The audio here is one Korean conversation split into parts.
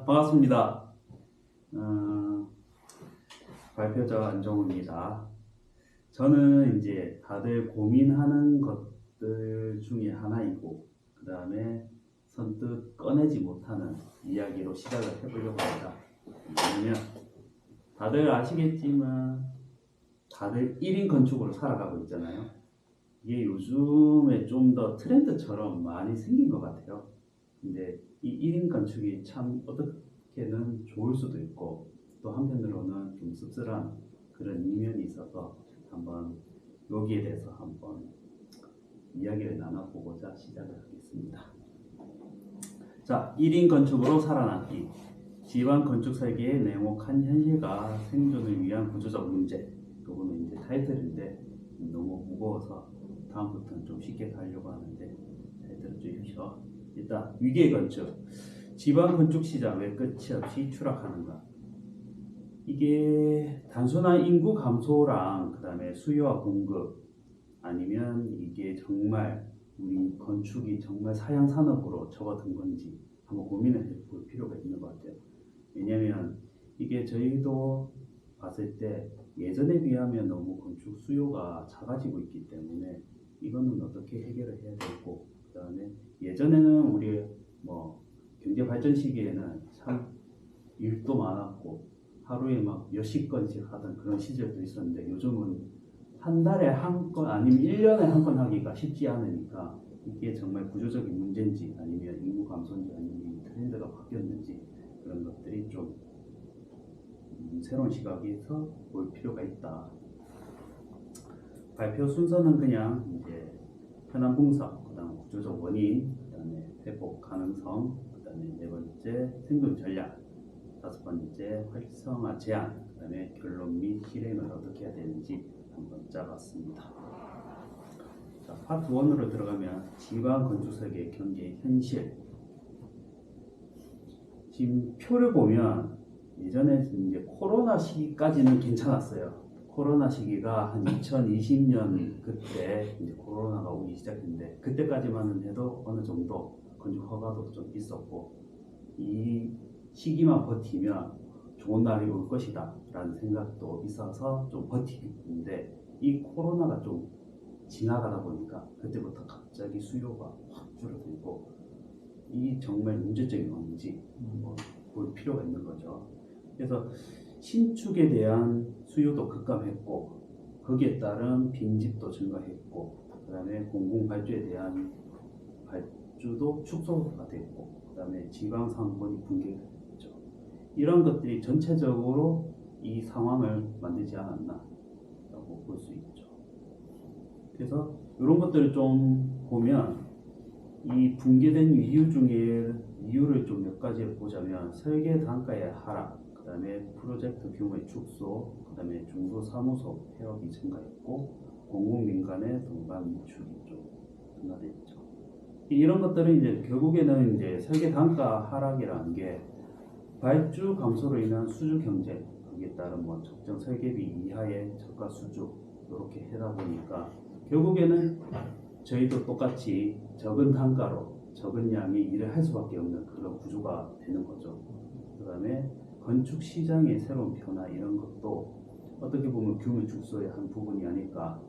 반갑습니다. 발표자 안정우입니다. 저는 이제 다들 고민하는 것들 중에 하나이고, 그 다음에 선뜻 꺼내지 못하는 이야기로 시작을 해보려고 합니다. 왜냐면 다들 아시겠지만 다들 1인 건축으로 살아가고 있잖아요. 이게 요즘에 좀 더 트렌드처럼 많이 생긴 것 같아요. 근데 이 1인 건축이 참 어떻게는 좋을 수도 있고 또 한편으로는 좀 씁쓸한 그런 이면이 있어서 한번 여기에 대해서 한번 이야기를 나눠보고자 시작을 하겠습니다. 자, 1인 건축으로 살아남기. 지방 건축 세계의 냉혹한 현실과 생존을 위한 구조적 문제. 이거는 이제 타이틀인데 너무 무거워서 다음부터는 좀 쉽게 가려고 하는데 잘 들어주십시오. 일단 위기의 건축. 지방 건축 시장 왜 끝이 없이 추락하는가? 이게 단순한 인구 감소랑 그 다음에 수요와 공급, 아니면 이게 정말 우리 건축이 정말 사양 산업으로 접어든 건지 한번 고민을 해볼 필요가 있는 것 같아요. 왜냐면 이게 저희도 봤을 때 예전에 비하면 너무 건축 수요가 작아지고 있기 때문에 이거는 어떻게 해결을 해야 되고, 그 다음에 예전에는 우리 뭐 경제 발전 시기에는 참 일도 많았고 하루에 막 몇십 건씩 하던 그런 시절도 있었는데, 요즘은 한 달에 한 건 아니면 1년에 한 건 하기가 쉽지 않으니까 이게 정말 구조적인 문제인지 아니면 인구 감소인지 아니면 트렌드가 바뀌었는지 그런 것들이 좀 새로운 시각에서 볼 필요가 있다. 발표 순서는 그냥 이제 현안 분석, 그다음 구조적 원인, 그다음에 회복 가능성, 그다음에 네 번째 생존 전략, 다섯 번째 활성화 제한, 그다음에 결론 및 실행을 어떻게 해야 되는지 한번 짜봤습니다. 자, 파트 1으로 들어가면 지방 건축 세계 경기의 현실. 지금 표를 보면 예전에 이제 코로나 시기까지는 괜찮았어요. 코로나 시기가 한 2020년 그때 이제 코로나가 오기 시작했는데, 그때까지만 해도 어느 정도 건축 허가도 좀 있었고 이 시기만 버티면 좋은 날이 올 것이다 라는 생각도 있어서 좀 버티는데, 이 코로나가 좀 지나가다 보니까 그때부터 갑자기 수요가 확 줄어들고 이 정말 문제점이 뭔지 한번 볼 필요가 있는 거죠. 그래서 신축에 대한 수요도 급감했고 거기에 따른 빈집도 증가했고, 그 다음에 공공발주에 대한 발주도 축소가 됐고, 그 다음에 지방상권이 붕괴했죠. 이런 것들이 전체적으로 이 상황을 만들지 않았나 라고 볼 수 있죠. 그래서 이런 것들을 좀 보면 이 붕괴된 이유 중에 이유를 좀 몇 가지 보자면 설계 단가의 하락, 그 다음에 프로젝트 규모의 축소, 그 다음에 중소사무소 폐업이 증가했고 공공민간의 동반 위축이 좀 증가됐죠. 이런 것들은 이제 결국에는 이제 설계 단가 하락이라는 게 발주 감소로 인한 수주 경쟁, 거기에 따른 뭐 적정 설계비 이하의 저가 수주 이렇게 하다 보니까 결국에는 저희도 똑같이 적은 단가로 적은 양의 일을 할 수밖에 없는 그런 구조가 되는 거죠. 그 다음에 건축 시장의 새로운 변화, 이런 것도 어떻게 보면 규모 축소의 한 부분이 아닐까.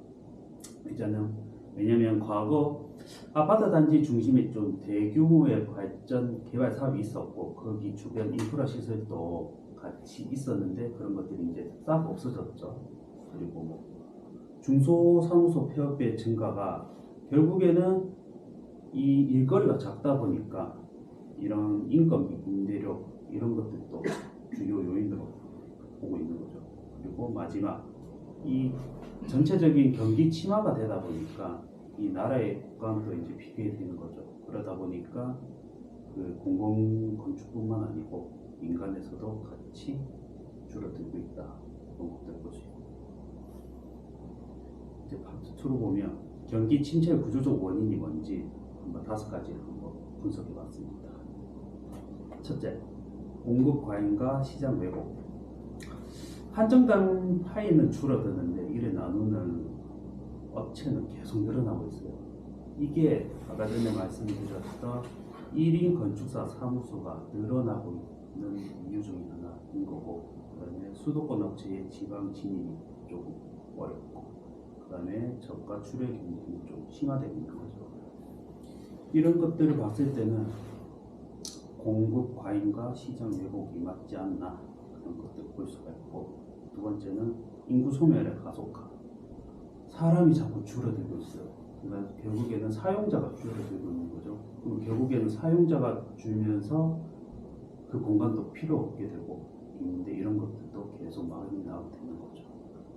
왜냐면 과거 아파트 단지 중심에 좀 대규모의 발전 개발 사업이 있었고 거기 주변 인프라 시설도 같이 있었는데 그런 것들이 이제 싹 없어졌죠. 그리고 뭐 중소사무소 폐업의 증가가 결국에는 이 일거리가 작다 보니까 이런 인건비, 임대료 이런 것들도 주요 요인으로 보고 있는 거죠. 그리고 마지막, 이 전체적인 경기 침하가 되다 보니까 이 나라의 국감도 이제 피해되는 거죠. 그러다 보니까 그 공공 건축뿐만 아니고 민간에서도 같이 줄어들고 있다. 그런 것들을 볼 수 있습니다. 이제 파트 2로 보면 경기 침체의 구조적 원인이 뭔지 한번 5가지를 한번 분석해 봤습니다. 첫째, 공급 과잉과 시장 왜곡. 한정당 파이는 줄어드는데 이를 나누는 업체는 계속 늘어나고 있어요. 이게 아까 전에 말씀드렸던 1인 건축사 사무소가 늘어나고 이유 중에 하나인 거고, 그다음에 수도권 업체의 지방 진입이 조금 어렵고, 그다음에 저가 출혈 경쟁이 좀 심화되고 있는 거죠. 이런 것들을 봤을 때는 공급 과잉과 시장 왜곡이 맞지 않나, 그런 것들을 볼 수가 있고, 두 번째는 인구 소멸의 가속화. 사람이 자꾸 줄어들고 있어요. 그러니까 결국에는 사용자가 줄어들고 있는 거죠. 그럼 결국에는 사용자가 줄면서 그 공간도 필요 없게 되고 있는데, 이런 것들도 계속 많이 나오게 되는 거죠.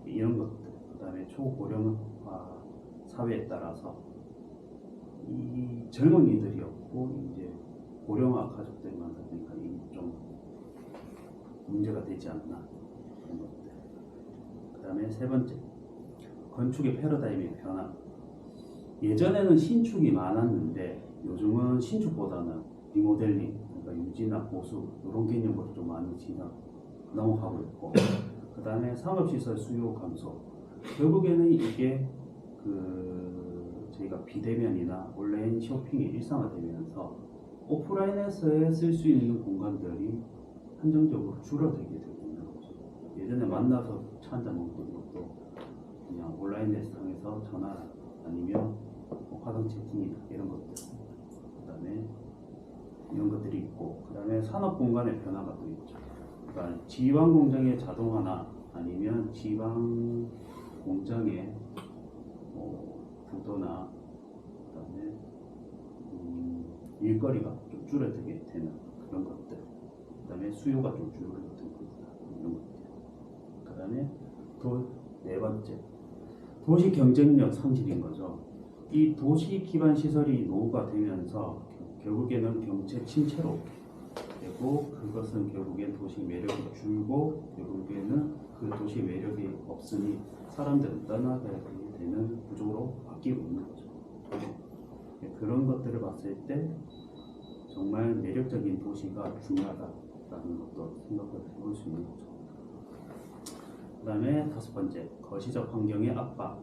이런 것들, 그다음에 초고령화 사회에 따라서 이 젊은이들이 없고 이제 고령화 가족들이 많다 보니까 이게 좀 문제가 되지 않나, 그런 것들. 그다음에 세 번째, 건축의 패러다임의 변화. 예전에는 신축이 많았는데 요즘은 신축보다는 리모델링, 그러니까 유지나 보수, 이런 개념으로 좀 많이 넘어가고 있고, 그 다음에 산업시설 수요 감소. 결국에는 이게 저희가 비대면이나 온라인 쇼핑이 일상화되면서 오프라인에서 쓸 수 있는 공간들이 한정적으로 줄어들게 되고 있는 거죠. 예전에 만나서 차 한잔 먹던 것도 그냥 온라인에서 통해서 전화 아니면 화상 채팅이나 이런 것들, 그 다음에 이런 것들이 있고, 그 다음에 산업 공간의 변화가 또 있죠. 그러니까 지방 공장의 자동화나 아니면 지방 공장의 부도나, 그 다음에 일거리가 좀 줄어들게 되는 그런 것들, 그 다음에 수요가 좀 줄어드는 이런 것들, 그 다음에 네 번째, 도시 경쟁력 상실인 거죠. 이 도시 기반 시설이 노후가 되면서 결국에는 경제 침체로 되고, 그것은 결국엔 도시 매력이 줄고, 결국에는 그 도시 매력이 없으니 사람들은 떠나게 되는 구조로 바뀌고 있는 거죠. 그런 것들을 봤을 때 정말 매력적인 도시가 중요하다라는 것도 생각을 해볼 수 있는 거죠. 그 다음에 다섯 번째, 거시적 환경의 압박.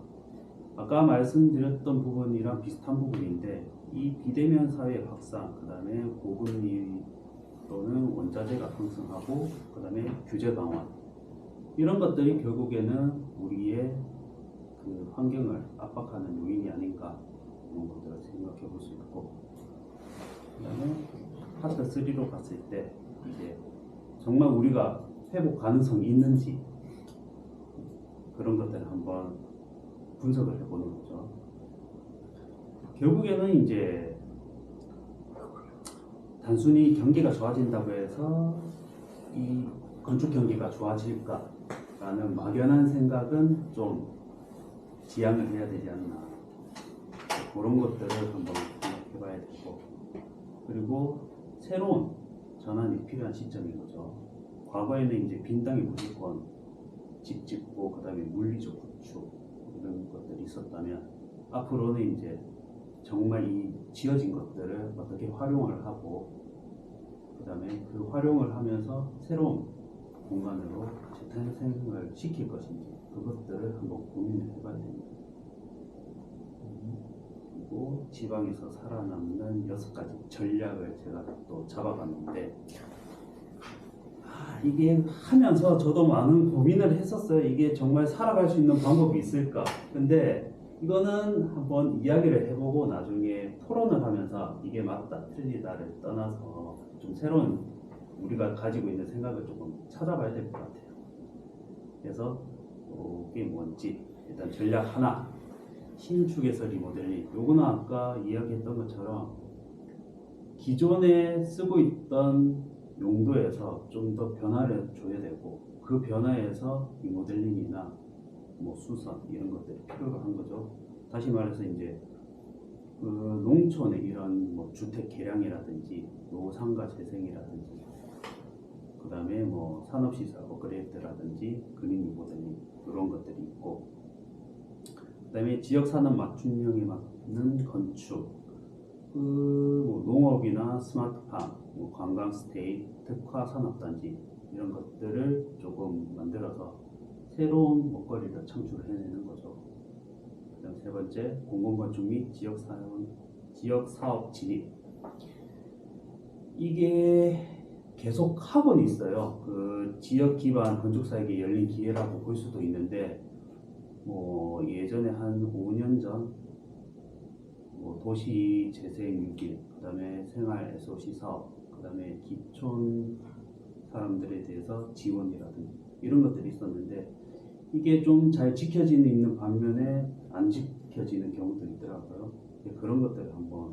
아까 말씀드렸던 부분이랑 비슷한 부분인데, 이 비대면 사회 확산, 그 다음에 고금리 또는 원자재가 상승하고, 그 다음에 규제 강화, 이런 것들이 결국에는 우리의 그 환경을 압박하는 요인이 아닌가, 이런 것들을 생각해 볼 수 있고, 그 다음에 파트 3로 갔을 때 이제 정말 우리가 회복 가능성이 있는지, 그런 것들을 한번 분석을 해보는 거죠. 결국에는 이제 단순히 경기가 좋아진다고 해서 이 건축 경기가 좋아질까라는 막연한 생각은 좀 지양을 해야 되지 않나, 그런 것들을 한번 생각해봐야 되고, 그리고 새로운 전환이 필요한 시점인 거죠. 과거에는 이제 빈 땅이 무조건 집 짓고, 그 다음에 물리적 구축 이런 것들이 있었다면, 앞으로는 이제 정말 이 지어진 것들을 어떻게 활용을 하고, 그 다음에 그 활용을 하면서 새로운 공간으로 재탄생을 시킬 것인지, 그것들을 한번 고민을 해봐야 됩니다. 그리고 지방에서 살아남는 6가지 전략을 제가 또 잡아봤는데, 이게 하면서 저도 많은 고민을 했었어요. 이게 정말 살아갈 수 있는 방법이 있을까? 근데 이거는 한번 이야기를 해보고 나중에 토론을 하면서 이게 맞다 틀리다를 떠나서 좀 새로운 우리가 가지고 있는 생각을 조금 찾아봐야 될 것 같아요. 그래서 이게 뭔지, 일단 전략 하나, 신축에서 리모델링. 요거는 아까 이야기했던 것처럼 기존에 쓰고 있던 용도에서 좀 더 변화를 줘야 되고, 그 변화에서 리모델링이나 뭐 수선 이런 것들이 필요로 한 거죠. 다시 말해서 이제 그 농촌의 이런 뭐 주택 개량이라든지 노상가 재생이라든지, 그 다음에 뭐 산업시설 업그레이드라든지 그린 리모델링, 이런 것들이 있고, 그 다음에 지역산업 맞춤형에 맞는 건축, 뭐 농업이나 스마트팜, 뭐 관광 스테이, 특화 산업단지, 이런 것들을 조금 만들어서 새로운 먹거리를 창출해내는 거죠. 그다음 세 번째, 공공건축 및 지역사업 진입. 이게 계속 하고는 있어요. 그 지역 기반 건축사에게 열린 기회라고 볼 수도 있는데, 뭐 예전에 한 5년 전 뭐 도시 재생 6일, 그다음에 생활 SOC 사업, 그다음에 기촌 사람들에 대해서 지원이라든지 이런 것들이 있었는데, 이게 좀 잘 지켜지는 있는 반면에 안 지켜지는 경우도 있더라고요. 그런 것들을 한번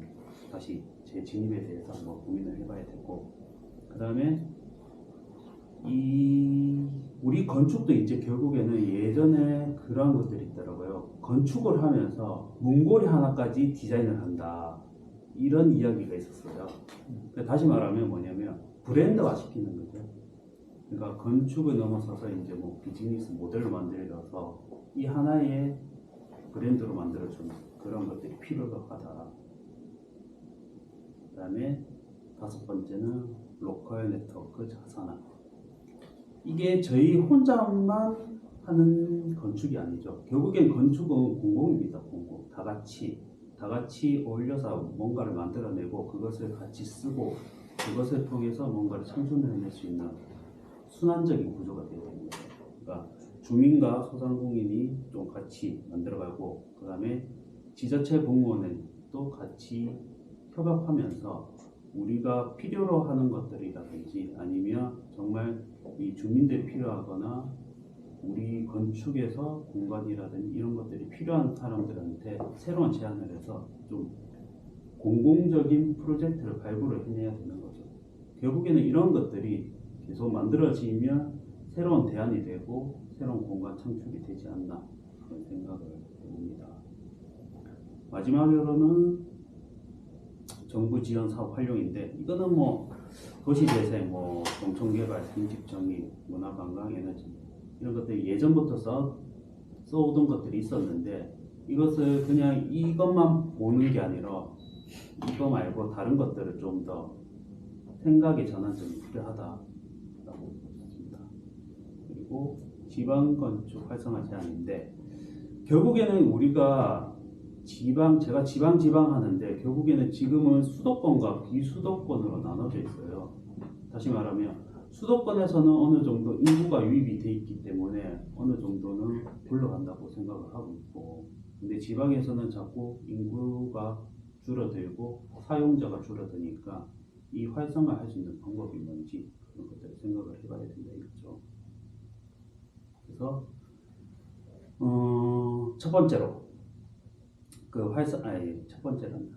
다시 제 진입에 대해서 한번 고민을 해봐야 되고, 그 다음에 이 우리 건축도 이제 결국에는 예전에 그런 것들이 있더라고요. 건축을 하면서 문고리 하나까지 디자인을 한다, 이런 이야기가 있었어요. 다시 말하면 뭐냐면 브랜드화 시키는 거죠. 그러니까 건축을 넘어서서 이제 뭐 비즈니스 모델로 만들어서 이 하나의 브랜드로 만들어주는 그런 것들이 필요하다. 그 다음에 5번째는 로컬 네트워크 자산화. 이게 저희 혼자만 하는 건축이 아니죠. 결국엔 건축은 공공입니다. 공공. 다 같이 어울려서 뭔가를 만들어내고, 그것을 같이 쓰고, 그것을 통해서 뭔가를 창조해낼 수 있는 순환적인 구조가 되어야 됩니다. 그러니까 주민과 소상공인이 좀 같이 만들어가고, 그 다음에 지자체 공무원은 또 같이 협업하면서 우리가 필요로 하는 것들이라든지, 아니면 정말 이 주민들이 필요하거나 우리 건축에서 공간이라든지 이런 것들이 필요한 사람들한테 새로운 제안을 해서 좀 공공적인 프로젝트를 발굴을 해내야 되는 거죠. 결국에는 이런 것들이 계속 만들어지면 새로운 대안이 되고 새로운 공간 창출이 되지 않나, 그런 생각을 해봅니다. 마지막으로는 정부 지원 사업 활용인데, 이거는 뭐 도시재생, 뭐 농촌개발, 생집정리, 문화관광, 에너지 이런 것들이 예전부터 써오던 것들이 있었는데, 이것을 그냥 이것만 보는 게 아니라 이거 말고 다른 것들을 좀 더 생각의 전환점이 필요하다라고 보습니다. 그리고 지방건축 활성화 제안인데, 결국에는 우리가 제가 지방 하는데, 결국에는 지금은 수도권과 비수도권으로 나눠져 있어요. 다시 말하면 수도권에서는 어느 정도 인구가 유입이 돼 있기 때문에 어느 정도는 굴러간다고 생각을 하고 있고, 근데 지방에서는 자꾸 인구가 줄어들고 사용자가 줄어드니까 이 활성화할 수 있는 방법이 뭔지, 그런 것들을 생각을 해봐야 된다 이거죠. 그래서 첫 번째로 첫 번째는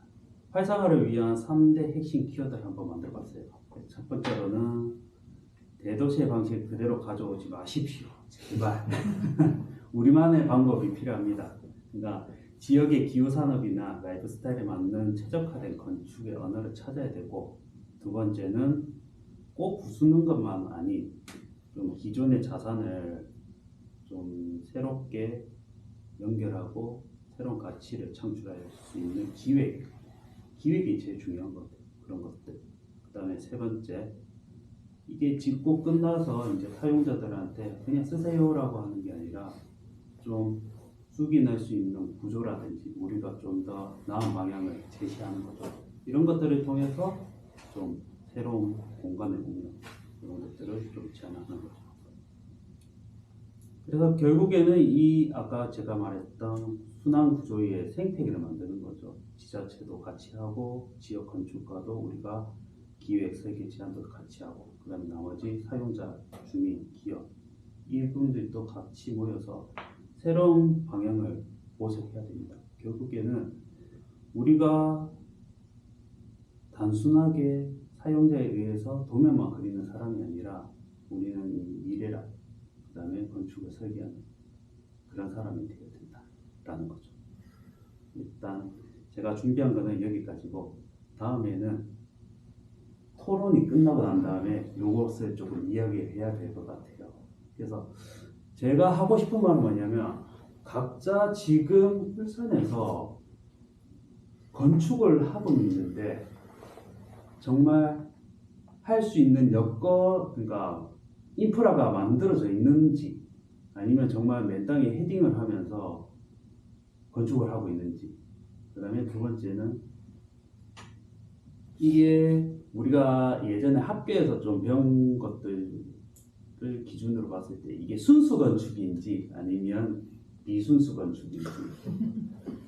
활성화를 위한 3대 핵심 키워드를 한번 만들어봤어요. 첫 번째로는 대도시의 방식 그대로 가져오지 마십시오. 제발. 우리만의 방법이 필요합니다. 그러니까 지역의 기후산업이나 라이프 스타일에 맞는 최적화된 건축의 언어를 찾아야 되고, 두 번째는 꼭 부수는 것만 아닌 좀 기존의 자산을 좀 새롭게 연결하고 새로운 가치를 창출할 수 있는 기획이 제일 중요한 것 같아요. 그런 것들. 그 다음에 세 번째, 이게 짓고 끝나서 이제 사용자들한테 그냥 쓰세요라고 하는 게 아니라 좀 수기날 수 있는 구조라든지 우리가 좀 더 나은 방향을 제시하는 거죠. 이런 것들을 통해서 좀 새로운 공간의 운영, 이런 것들을 좀 제안하는 거죠. 그래서 결국에는 이 아까 제가 말했던 순환 구조의 생태계를 만드는 거죠. 지자체도 같이 하고 지역 건축가도 우리가 기획, 설계, 제안도 같이 하고, 그 다음에 나머지 사용자, 주민, 기업 이분들도 같이 모여서 새로운 방향을 모색해야 됩니다. 결국에는 우리가 단순하게 사용자에 의해서 도면만 그리는 사람이 아니라 우리는 이 미래라, 그 다음에 건축을 설계하는 그런 사람이 되어야 된다라는 거죠. 일단 제가 준비한 거는 여기까지고, 다음에는 토론이 끝나고 난 다음에 요것을 조금 이야기해야 될 것 같아요. 그래서 제가 하고 싶은 말은 뭐냐면, 각자 지금 울산에서 건축을 하고 있는데 정말 할 수 있는 그러니까 인프라가 만들어져 있는지, 아니면 정말 맨 땅에 헤딩을 하면서 건축을 하고 있는지, 그 다음에 두 번째는 이게 우리가 예전에 학교에서 좀 배운 것들을 기준으로 봤을 때 이게 순수 건축인지 아니면 비순수 건축인지.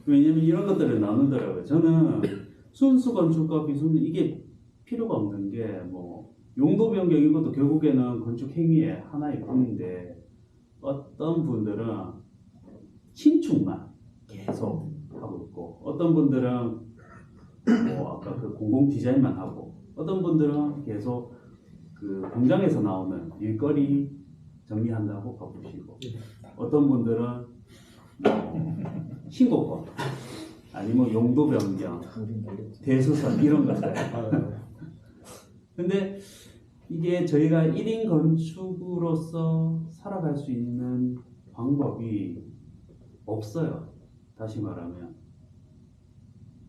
왜냐면 이런 것들을 나누더라고요. 저는 순수 건축과 비순수 이게 필요가 없는 게 뭐 용도 변경 이것도 결국에는 건축 행위의 하나일 뿐인데 어떤 분들은 신축만 계속 하고 있고 어떤 분들은 뭐 아까 그 공공 디자인만 하고 어떤 분들은 계속 그 공장에서 나오는 일거리 정리한다고 바쁘시고 어떤 분들은 신고권 아니면 용도 변경 대수선 이런 것들. 근데 이게 저희가 1인 건축으로서 살아갈 수 있는 방법이 없어요. 다시 말하면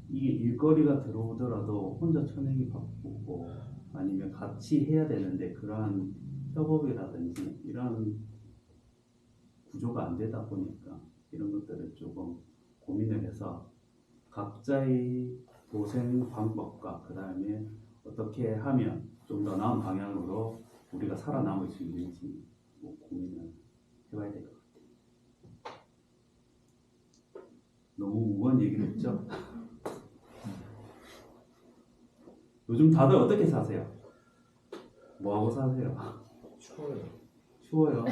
이게 일거리가 들어오더라도 혼자 쳐내기 바쁘고 아니면 같이 해야 되는데 그러한 협업이라든지 이런 구조가 안 되다 보니까 이런 것들을 조금 고민을 해서 각자의 도생 방법과 그 다음에 어떻게 하면 좀 더 나은 방향으로 우리가 살아남을 수 있는지 뭐 고민을 해봐야 될 것 같아요. 너무 무거운 얘기를 했죠? 요즘 다들 어떻게 사세요? 뭐하고 사세요? 추워요. 추워요.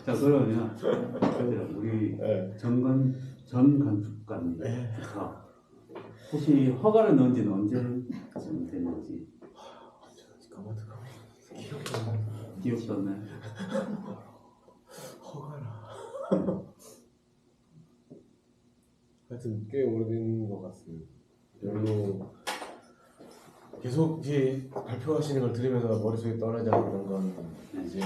자 그러면 우리 네. 전 건축가님부터 혹시 허가를 넣은 지는 언제쯤 됐는지 가만두고 기억도 안 나. 기억도 안 나요? 허가라. 하여튼 꽤 오래된 것 같습니다. 별로 계속 이제 발표하시는 걸 들으면서 머릿속에 떠나지 않는 건 이제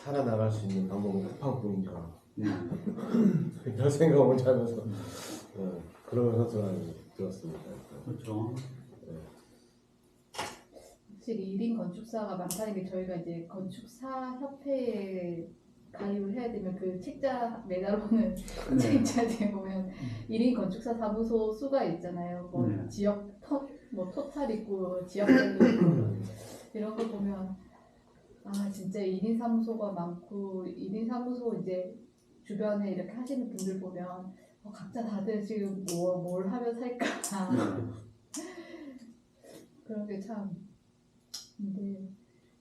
살아나갈 수 있는 방법은 쿠팡뿐인가 이런 생각을 먼저 하면서 그러면서 들었습니다. 그렇죠. 확실히 1인 건축사가 많다는 게 저희가 이제 건축사 협회에 가입을 해야 되면 그 책자 매달 오는 책자에 보면 1인 건축사 사무소 수가 있잖아요. 뭐 네. 지역 뭐 토탈 있고 지역별로 있고 이런 거 보면 아 진짜 1인 사무소가 많고 1인 사무소 이제 주변에 이렇게 하시는 분들 보면 각자 다들 지금 뭘 하면 살까 그런 게 참. 근데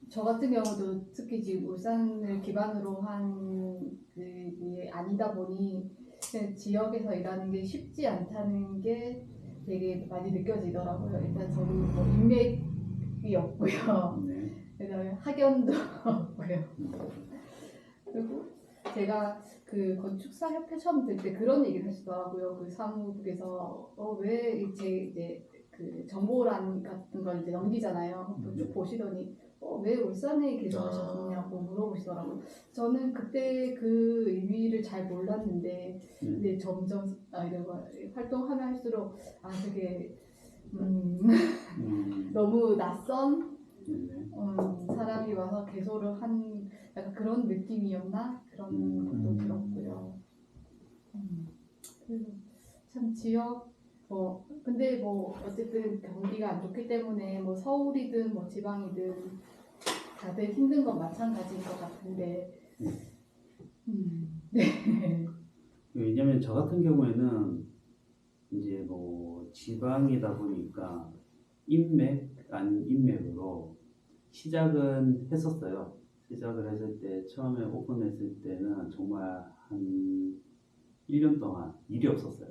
저 같은 경우도 특히 지금 울산을 기반으로 한 그게 아니다 보니 지역에서 일하는 게 쉽지 않다는 게 되게 많이 느껴지더라고요. 일단 저는 뭐 인맥이 없고요. 그다음에 학연도 없고요. 그리고 제가 그 건축사 협회 처음 들 때 그런 얘기를 하시더라고요. 그 사무국에서 왜 이제 그 정보란 같은 걸 이제 넘기잖아요. 쭉 보시더니 왜 울산에 계속 하셨냐고 물어보시더라고요. 저는 그때 그 의미를 잘 몰랐는데 이제 점점 활동하면 할수록 되게 너무 낯선 사람이 와서 개소를 한 약간 그런 느낌이었나 그런 것도 들었고요. 그래서 참 지역 근데 뭐 어쨌든 경기가 안 좋기 때문에 뭐 서울이든 뭐 지방이든 다들 힘든 건 마찬가지인 것 같은데. 네. 왜냐면 저 같은 경우에는 이제 뭐 지방이다 보니까 인맥 아닌 인맥으로 시작은 했었어요. 시작을 했을 때 처음에 오픈했을 때는 정말 한 1년 동안 일이 없었어요.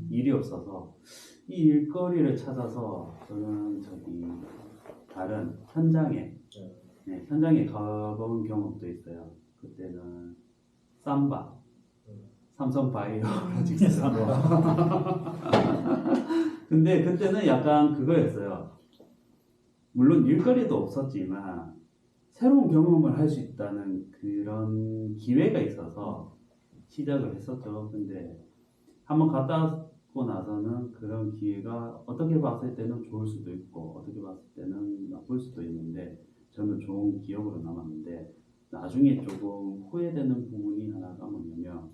일이 없어서 이 일거리를 찾아서 저는 다른 현장에 가본 경험도 있어요. 그때는 삼바 삼성 바이오로직스 삼바 근데 그때는 약간 그거였어요. 물론 일거리도 없었지만 새로운 경험을 할 수 있다는 그런 기회가 있어서 시작을 했었죠. 근데 한번 갔다 오고 나서는 그런 기회가 어떻게 봤을 때는 좋을 수도 있고 어떻게 봤을 때는 나쁠 수도 있는데 저는 좋은 기억으로 남았는데 나중에 조금 후회되는 부분이 하나가 뭐냐면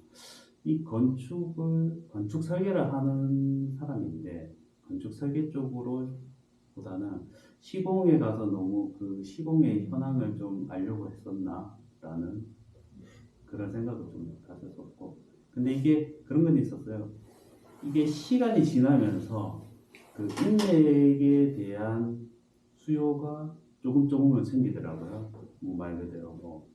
이 건축 설계를 하는 사람인데 건축 설계 쪽으로 보다는 시공에 가서 너무 그 시공의 현황을 좀 알려고 했었나라는 그런 생각을 좀 가졌었고, 근데 이게 그런 건 있었어요. 이게 시간이 지나면서 그 인맥에 대한 수요가 조금은 생기더라고요. 뭐 말 그대로 뭐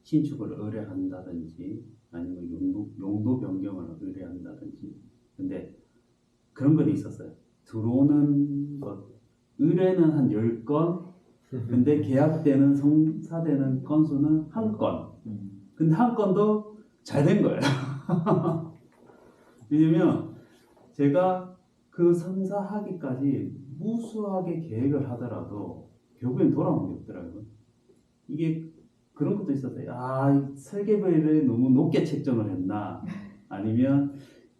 신축을 의뢰한다든지 아니면 용도 변경을 의뢰한다든지. 근데 그런 건 있었어요. 들어오는 것 의뢰는 한 10건, 근데 계약되는 성사되는 건수는 한 건. 근데 한 건도 잘 된 거예요. 왜냐면 제가 그 성사하기까지 무수하게 계획을 하더라도 결국엔 돌아온 게 없더라고요. 이게 그런 것도 있었어요. 아, 이 설계비를 너무 높게 책정을 했나? 아니면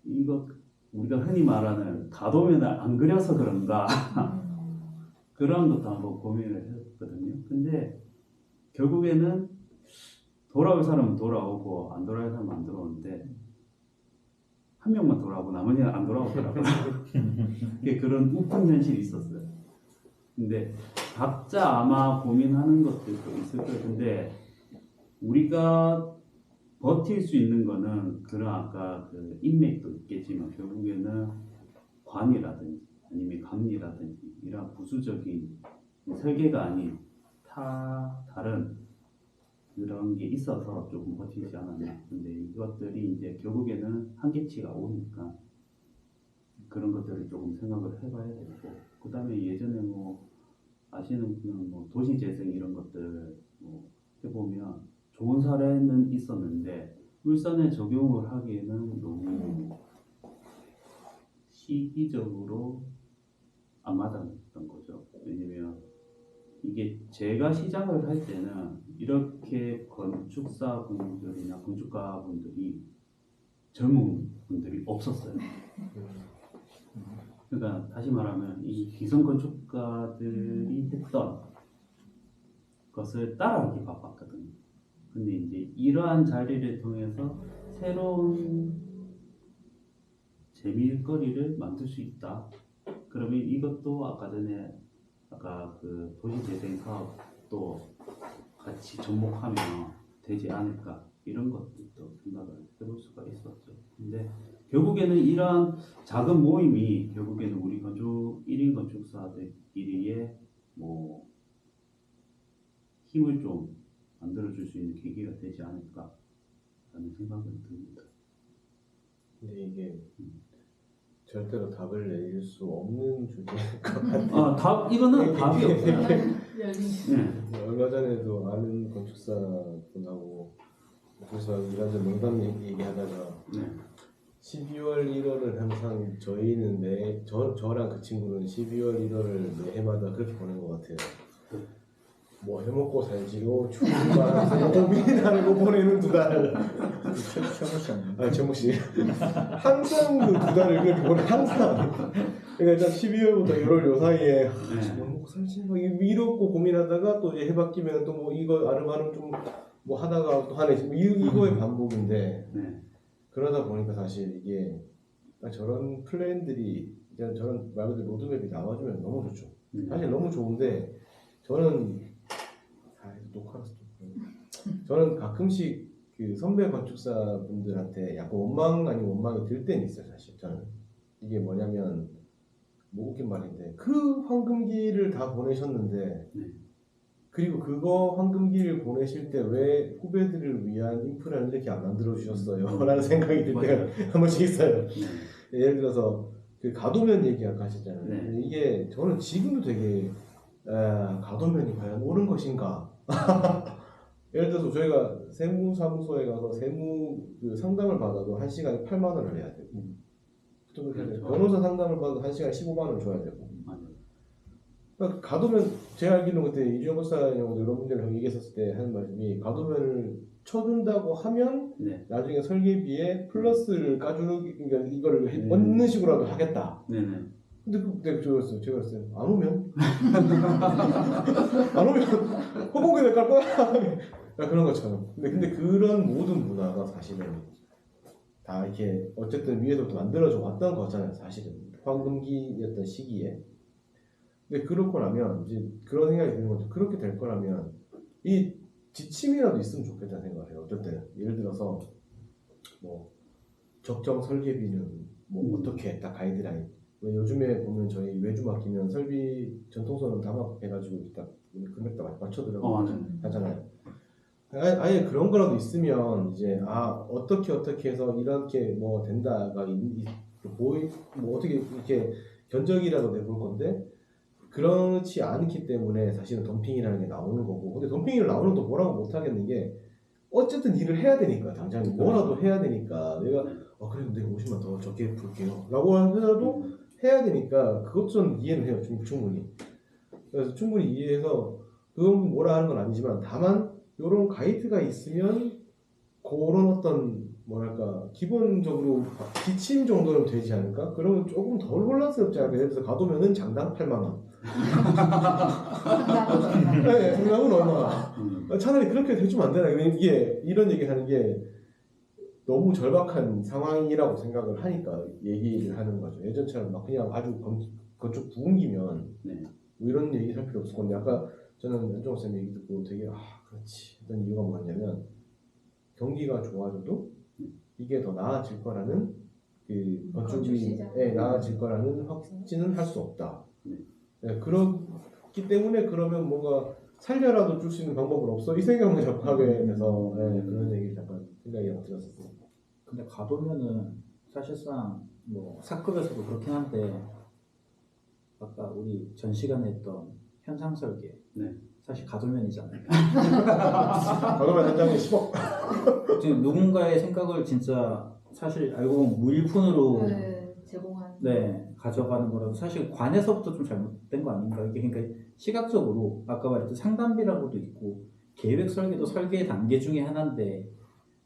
이거 우리가 흔히 말하는 가도면을 안 그려서 그런가? 그런 것도 한번 고민을 했거든요. 근데 결국에는 돌아올 사람은 돌아오고 안 돌아올 사람은 안 돌아오는데 한 명만 돌아오고 나머지는 안 돌아오더라고요. 그런 웃픈 현실이 있었어요. 근데 각자 아마 고민하는 것들도 있을 거예요. 근데 우리가 버틸 수 있는 거는 그런 아까 그 인맥도 있겠지만 결국에는 관이라든지 아니면 감리라든지 이런 부수적인 설계가 아닌 다른 그런 게 있어서 조금 버티지 않았나. 근데 이것들이 이제 결국에는 한계치가 오니까 그런 것들을 조금 생각을 해봐야 되고, 그 다음에 예전에 뭐 아시는 분은 뭐 도시재생 이런 것들 뭐 해보면 좋은 사례는 있었는데 울산에 적용을 하기에는 너무 시기적으로 안 맞았던 거죠. 왜냐면 이게 제가 시작을 할 때는 이렇게 건축사분들이나 건축가분들이 젊은 분들이 없었어요. 그러니까 다시 말하면 이 기성 건축가들이 했던 것을 따라하기 바빴거든요. 근데 이제 이러한 자리를 통해서 새로운 재미거리를 만들 수 있다. 그러면 이것도 아까 그 도시재생 사업도 같이 접목하면 되지 않을까, 이런 것들도 생각을 해볼 수가 있었죠. 근데 결국에는 이러한 작은 모임이 결국에는 우리 1인 건축사들끼리의 뭐 힘을 좀 만들어줄 수 있는 계기가 되지 않을까라는 생각을 듭니다. 근데 이게 절대로 답을 내릴 수 없는 주제일 것 같아요. 이거는 답이 없어요. 열린. 얼마 전에도 아는 건축사 분하고 그래서 이런저런 농담 얘기하다가 12월 1월을 항상 저희는 저랑 그 친구는 12월 1월을 매해마다 그렇게 보낸 것 같아요. 뭐 해먹고 살지로 출근하면서 고민하는 거 보내는 2달. 최모 씨. 항상 그 2달을 그렇게 보내. 항상. 그러니까 일단 12월부터 1월 요 사이에 뭐 먹고 살지 뭐 이렇고 고민하다가 또 이제 해 바뀌면 또 뭐 이거 아름아름 좀 뭐 하다가 또 하네. 이거의 반복인데. 그러다 보니까 사실 이게 저런 플랜들이 그냥 저런 말 그대로 로드맵이 나와주면 너무 좋죠. 사실 너무 좋은데 저는 저는 가끔씩 그 선배 건축사 분들한테 약간 원망 아닌 원망이 들 때는 있어요. 사실 저는 이게 뭐냐면 뭐 웃긴 말인데 그 황금기를 다 보내셨는데 그리고 그거 황금기를 보내실 때 왜 후배들을 위한 인프라를 이렇게 안 만들어 주셨어요? 라는 생각이 들 때가 한 번씩 있어요. 예를 들어서 그 가도면 얘기 아까 하셨잖아요. 이게 저는 지금도 되게 가도면이 과연 옳은 것인가? 예를 들어서 저희가 세무사무소에 가서 세무 그 상담을 받아도 1시간에 8만 원을 내야 되고 변호사 상담을 받아도 1시간에 15만 원을 줘야 되고 그러니까 가도면 제가 알기로는 그때 이주영 박사님하고 이런 분들이랑 얘기했었을 때 하는 말씀이 가도면을 쳐준다고 하면 나중에 설계비에 플러스를 까주는 그러니까 이걸 얻는 식으로라도 하겠다. 근데 그때 제가 그랬어요. 안 오면? 안 오면 허공에 깔 거야? 그런 것처럼. 근데 그런 모든 문화가 사실은 다 이렇게 어쨌든 위에서부터 만들어져 왔던 거잖아요, 사실은. 황금기였던 시기에. 근데 그렇고 나면 이제 그런 생각이 드는 거죠. 그렇게 될 거라면 이 지침이라도 있으면 좋겠다는 생각을 해요. 어떨 때는 예를 들어서 뭐 적정 설계비는 뭐 어떻게 딱 가이드라인. 왜 요즘에 보면 저희 외주 맡기면 설비 전통선은 다 해가지고 딱 금액 다 맞춰드려고 하잖아요. 아예 그런 거라도 있으면 이제 어떻게 해서 이렇게 뭐 된다가 뭐 어떻게 이렇게 견적이라도 내볼 건데 그렇지 않기 때문에 사실은 덤핑이라는 게 나오는 거고. 근데 덤핑을 나오는 또 뭐라고 못 하겠는 게 어쨌든 일을 해야 되니까 당장 뭐라도 해야 되니까 내가 그래도 내가 50만 더 적게 풀게요 라고 하더라도 해야 되니까 그것 좀 이해는 해요, 충분히. 그래서 충분히 이해해서 그건 뭐라 하는 건 아니지만 다만 이런 가이드가 있으면 그런 어떤 뭐랄까 기본적으로 지침 정도는 되지 않을까? 그러면 조금 덜 혼란스럽지 않을까? 예를 들어서 가도면은 장당 8만 원. 네, 장당은 얼마? 차라리 그렇게 해주면 안 되나? 이게 이런 얘기 하는 게 너무 절박한 상황이라고 생각을 하니까 얘기를 하는 거죠. 예전처럼 막 그냥 아주 건축 부흥기면 뭐 이런 얘기 할 필요 없을 건데 아까 저는 연정호 쌤 얘기 듣고 되게 그렇지 했던 이유가 뭐냐면 경기가 좋아져도 이게 더 나아질 거라는 그 건축이 나아질 거라는 확신은 할 수 없다. 네, 그렇기 때문에 그러면 뭔가 살려라도 줄 수 있는 방법은 없어? 이 생각만 자꾸 하게 돼서 그런 얘기 잠깐 생각이 들었었어요. 근데 가보면은 사실상 뭐 사급에서도 그렇긴 한데 아까 우리 전 시간에 했던 현상 설계 사실 가도면이잖아요. 가도면 한 장에 10억. 지금 누군가의 생각을 진짜 사실 알고 보면 무일푼으로 제공하는 가져가는 거라도 사실 관에서부터 좀 잘못된 거 아닌가. 이게 그러니까 시각적으로 아까 말했던 상담비라고도 있고 계획 설계도 설계의 단계 중에 하나인데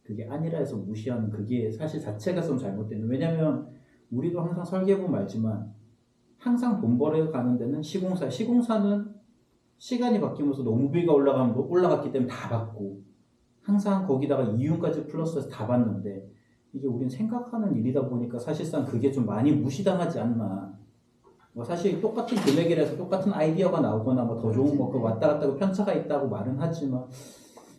그게 아니라 해서 무시하는 그게 사실 자체가 좀 잘못된. 왜냐면 우리도 항상 설계보면 알지만 항상 돈 벌어 가는 데는 시공사는 시간이 바뀌면서 노무비가 올라갔기 때문에 다 받고 항상 거기다가 이윤까지 플러스해서 다 받는데 이게 우리는 생각하는 일이다 보니까 사실상 그게 좀 많이 무시당하지 않나. 뭐 사실 똑같은 금액이라서 똑같은 아이디어가 나오거나 뭐 더 좋은 거 왔다 갔다 편차가 있다고 말은 하지만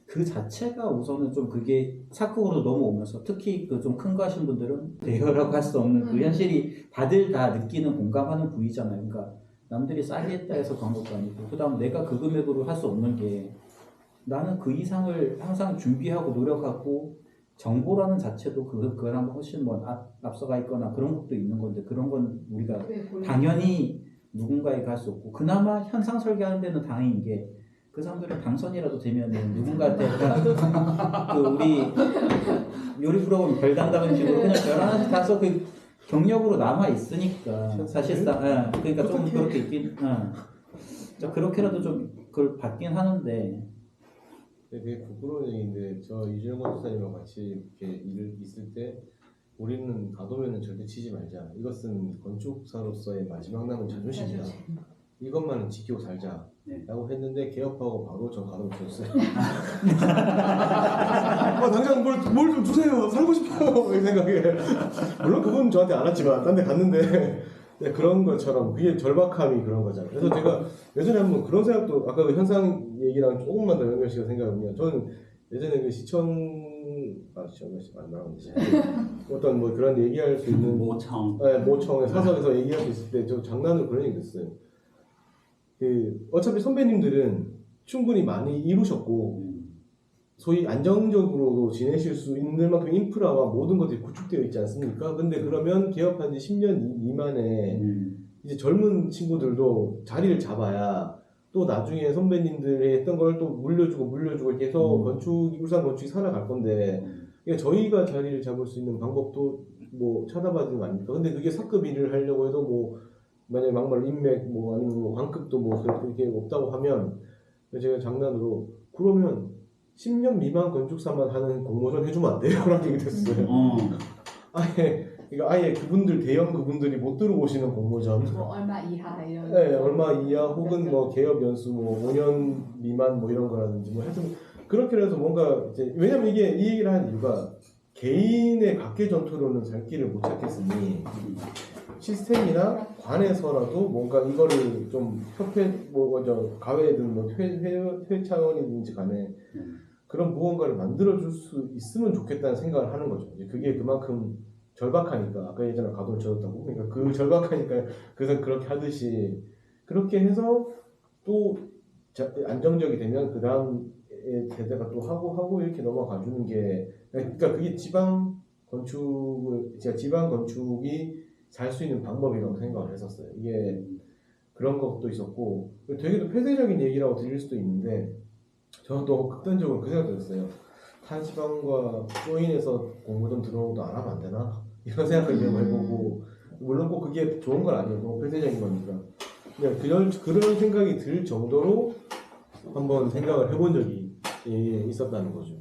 그 자체가 우선은 좀 그게 사극으로 넘어오면서 특히 그 좀 큰 거 하신 분들은 대여라고 할 수 없는 그 현실이 다들 다 느끼는 공감하는 부위잖아요. 그러니까 남들이 싸게 했다 해서 그런 것도 아니고 그 다음 내가 그 금액으로 할 수 없는 게 나는 그 이상을 항상 준비하고 노력하고 정보라는 자체도 그거랑 훨씬 뭐 앞서가 있거나 그런 것도 있는 건데 그런 건 우리가 당연히 누군가에게 할 수 없고 그나마 현상 설계하는 데는 다행인 게 그 사람들은 당선이라도 되면은 누군가한테 그 우리 요리 프로그램 별 단다는 식으로 그냥 별 하나씩 가서 그 경력으로 남아 있으니까 사실상 그러니까 좀 그렇게 있긴 그렇게라도 좀 그걸 받긴 하는데 되게 부끄러운 얘기인데 저 이준영 건축사님과 같이 이렇게 일을 있을 때 우리는 가도면은 절대 치지 말자. 이것은 건축사로서의 마지막 남은 자존심이다. 이것만은 지키고 살자. 라고 했는데 개업하고 바로 저 가도면 줬어요. 당장 뭘 좀 주세요. 살고 싶어요. 이 생각에. 물론 그분 저한테 안 왔지만 딴 데 갔는데 그런 것처럼 그게 절박함이 그런 거잖아요. 그래서 제가 예전에 한번 그런 생각도 아까 그 현상 얘기랑 조금만 더 연결시켜 생각해보면 저는 예전에 그 시청 안 나오는데 어떤 뭐 그런 얘기할 수 있는 모청의 사석에서 얘기할 수 있을 때 저 장난으로 그런 얘기 했어요. 그 어차피 선배님들은 충분히 많이 이루셨고 소위 안정적으로 지내실 수 있는 만큼 인프라와 모든 것들이 구축되어 있지 않습니까? 근데 그러면 개업한 지 10년 미만에 이제 젊은 친구들도 자리를 잡아야 또 나중에 선배님들이 했던 걸 또 물려주고 이렇게 해서 울산 건축이 살아갈 건데 그러니까 저희가 자리를 잡을 수 있는 방법도 뭐 찾아봐야 되는 거 아닙니까? 근데 그게 사급 일을 하려고 해도 뭐 만약에 막말 인맥 뭐 아니면 뭐 관급도 뭐 그렇게 없다고 하면 제가 장난으로 그러면 10년 미만 건축사만 하는 공모전 해주면 안 돼요? 라는 얘기 됐어요. 아예 그분들 대형 그분들이 못 들어오시는 공모전. 뭐 얼마 이하 이런. 네, 얼마 이하 혹은 뭐 개업 연수 뭐 5년 미만 뭐 이런 거라든지 뭐 하여튼 그렇게 해서 뭔가 이제 왜냐면 이게 이 얘기를 하는 이유가 개인의 각계 전투로는 살 길을 못 찾겠으니 시스템이나 관에서라도 뭔가 이거를 좀 협회 뭐저 가회든 뭐 회회 차원이든지 간에 그런 무언가를 만들어줄 수 있으면 좋겠다는 생각을 하는 거죠. 이제 그게 그만큼 절박하니까 아까 예전에 가도를 쳐줬다고 그러니까 그 절박하니까 그래서 그렇게 하듯이 그렇게 해서 또 안정적이 되면 그 다음 세대가 또 하고 이렇게 넘어가 주는 게 그러니까 그게 지방 건축을 제가 지방 건축이 살 수 있는 방법이라고 생각을 했었어요. 이게 그런 것도 있었고 되게 폐쇄적인 얘기라고 들릴 수도 있는데 저는 또 극단적으로 그 생각도 했어요. 타 지방과 조인해서 공무원 들어오도 안 하면 안 되나? 이런 생각을 해보고 물론 꼭 그게 좋은 건 아니에요. 너무 폐쇄적인 거니까 그냥 그런 생각이 들 정도로 한번 생각을 해본 적이 있었다는 거죠.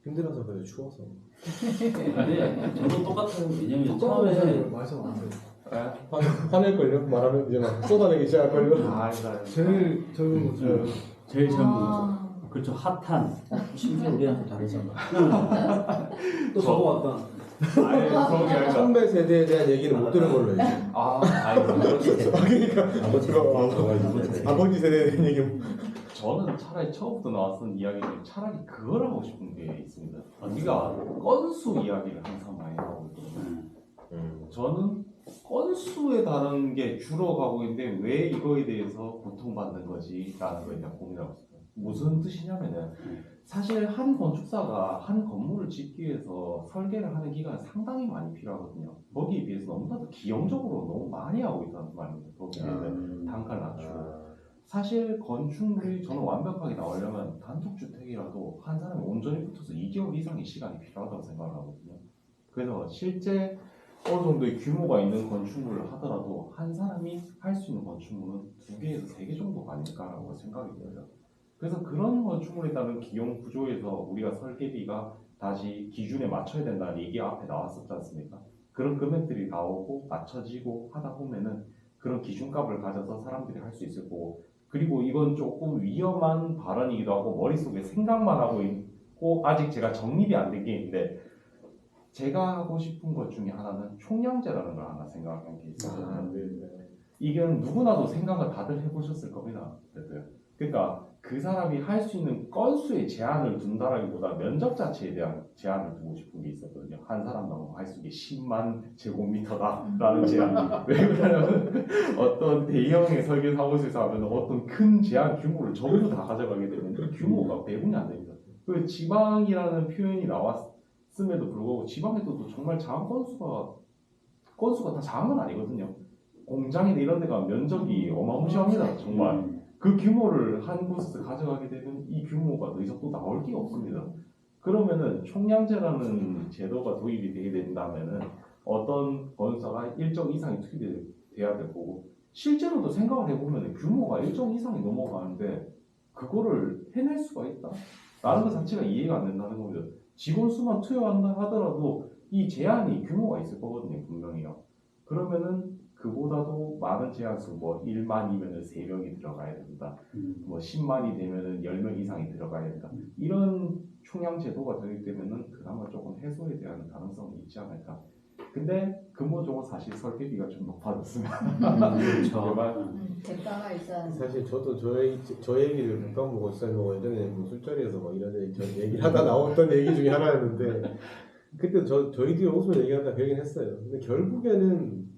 힘들어서 그래 추워서. 근데 저도 똑같아요. 왜냐면 처음에 말씀 안 해요. 화낼걸요? 말하면 이제 막 쏟아내기 시작할걸요? 아니다. 제일 젊은 거 중에 제일 젊은 거죠. 아, 그렇죠. 핫한. 심지어 우리랑 또 다르잖아. 또 저거 왔다. 아예 그런 게 아니라 선배 세대에 대한 얘기는 못 들은 걸로 해야지. 아니 그러니까 아버지 세대에 대한 얘기 저는 차라리 처음부터 나왔던 이야기 중에 차라리 그걸 하고 싶은 게 있습니다. 우리가 건수 이야기를 항상 많이 하고 있거든요. 저는 건수에 다른 게 줄어가고 있는데 왜 이거에 대해서 고통받는 거지? 라는 걸 그냥 고민하고 있어요. 무슨 뜻이냐면은 사실 한 건축사가 한 건물을 짓기 위해서 설계를 하는 기간이 상당히 많이 필요하거든요. 거기에 비해서 너무나도 기형적으로 너무 많이 하고 있다는 말입니다. 거기에는 단가를 낮추고. 사실 건축물이 저는 완벽하게 나오려면 단독주택이라도 한 사람이 온전히 붙어서 2개월 이상의 시간이 필요하다고 생각을 하거든요. 그래서 실제 어느 정도의 규모가 있는 건축물을 하더라도 한 사람이 할 수 있는 건축물은 2개에서 3개 정도가 아닐까라고 생각이 들어요. 그래서 그런 건축물에 따른 기용 구조에서 우리가 설계비가 다시 기준에 맞춰야 된다는 얘기 앞에 나왔었지 않습니까? 그런 금액들이 나오고 맞춰지고 하다 보면은 그런 기준값을 가져서 사람들이 할 수 있을 거고 그리고 이건 조금 위험한 발언이기도 하고 머릿속에 생각만 하고 있고 아직 제가 정립이 안 된 게 있는데 제가 하고 싶은 것 중에 하나는 총량제라는 걸 하나 생각한 게 있어요. 이게 누구나도 생각을 다들 해보셨을 겁니다. 그러니까 그 사람이 할 수 있는 건수의 제한을 둔다라기보다 면적 자체에 대한 제한을 두고 싶은 게 있었거든요. 한 사람당 할 수 있는 게 10만 제곱미터다라는 제한. 왜 그러냐면 어떤 대형의 설계 사무실에서 하면 어떤 큰 제한 규모를 전부 다 가져가게 되면 그 규모가 배분이 안 됩니다. 그 지방이라는 표현이 나왔음에도 불구하고 지방에도 정말 작은 건수가 다 작은 건 아니거든요. 공장이나 이런 데가 면적이 어마무시합니다. 정말. 그 규모를 한 곳에서 가져가게 되면 이 규모가 더 이상 또 나올 게 없습니다. 그러면은 총량제라는 제도가 도입이 되게 된다면은 어떤 건설사가 일정 이상이 투입이 돼야 될 거고 실제로도 생각을 해보면 규모가 일정 이상이 넘어가는데 그거를 해낼 수가 있다? 라는 것 자체가 이해가 안 된다는 겁니다. 직원 수만 투여한다 하더라도 이 제한이 규모가 있을 거거든요. 분명히요. 그러면은 그보다도 많은 제한수, 뭐 1만이면은 3명이 들어가야 된다. 뭐 10만이 되면은 10명 이상이 들어가야 된다. 이런 총량 제도가 되기 때문에는 그나마 조금 해소에 대한 가능성이 있지 않을까. 근데 근본적으로 사실 설계비가 좀 높아졌으면. 그렇죠. 대가가 있어야 한다. 사실 저도 저 얘기를 국방 보고 뭐 예전에 뭐 술자리에서 막 이런 얘기를 하다 나왔던 얘기 중에 하나였는데 그때 저희들이 웃으면서 얘기하다 그 얘기는 했어요. 근데 결국에는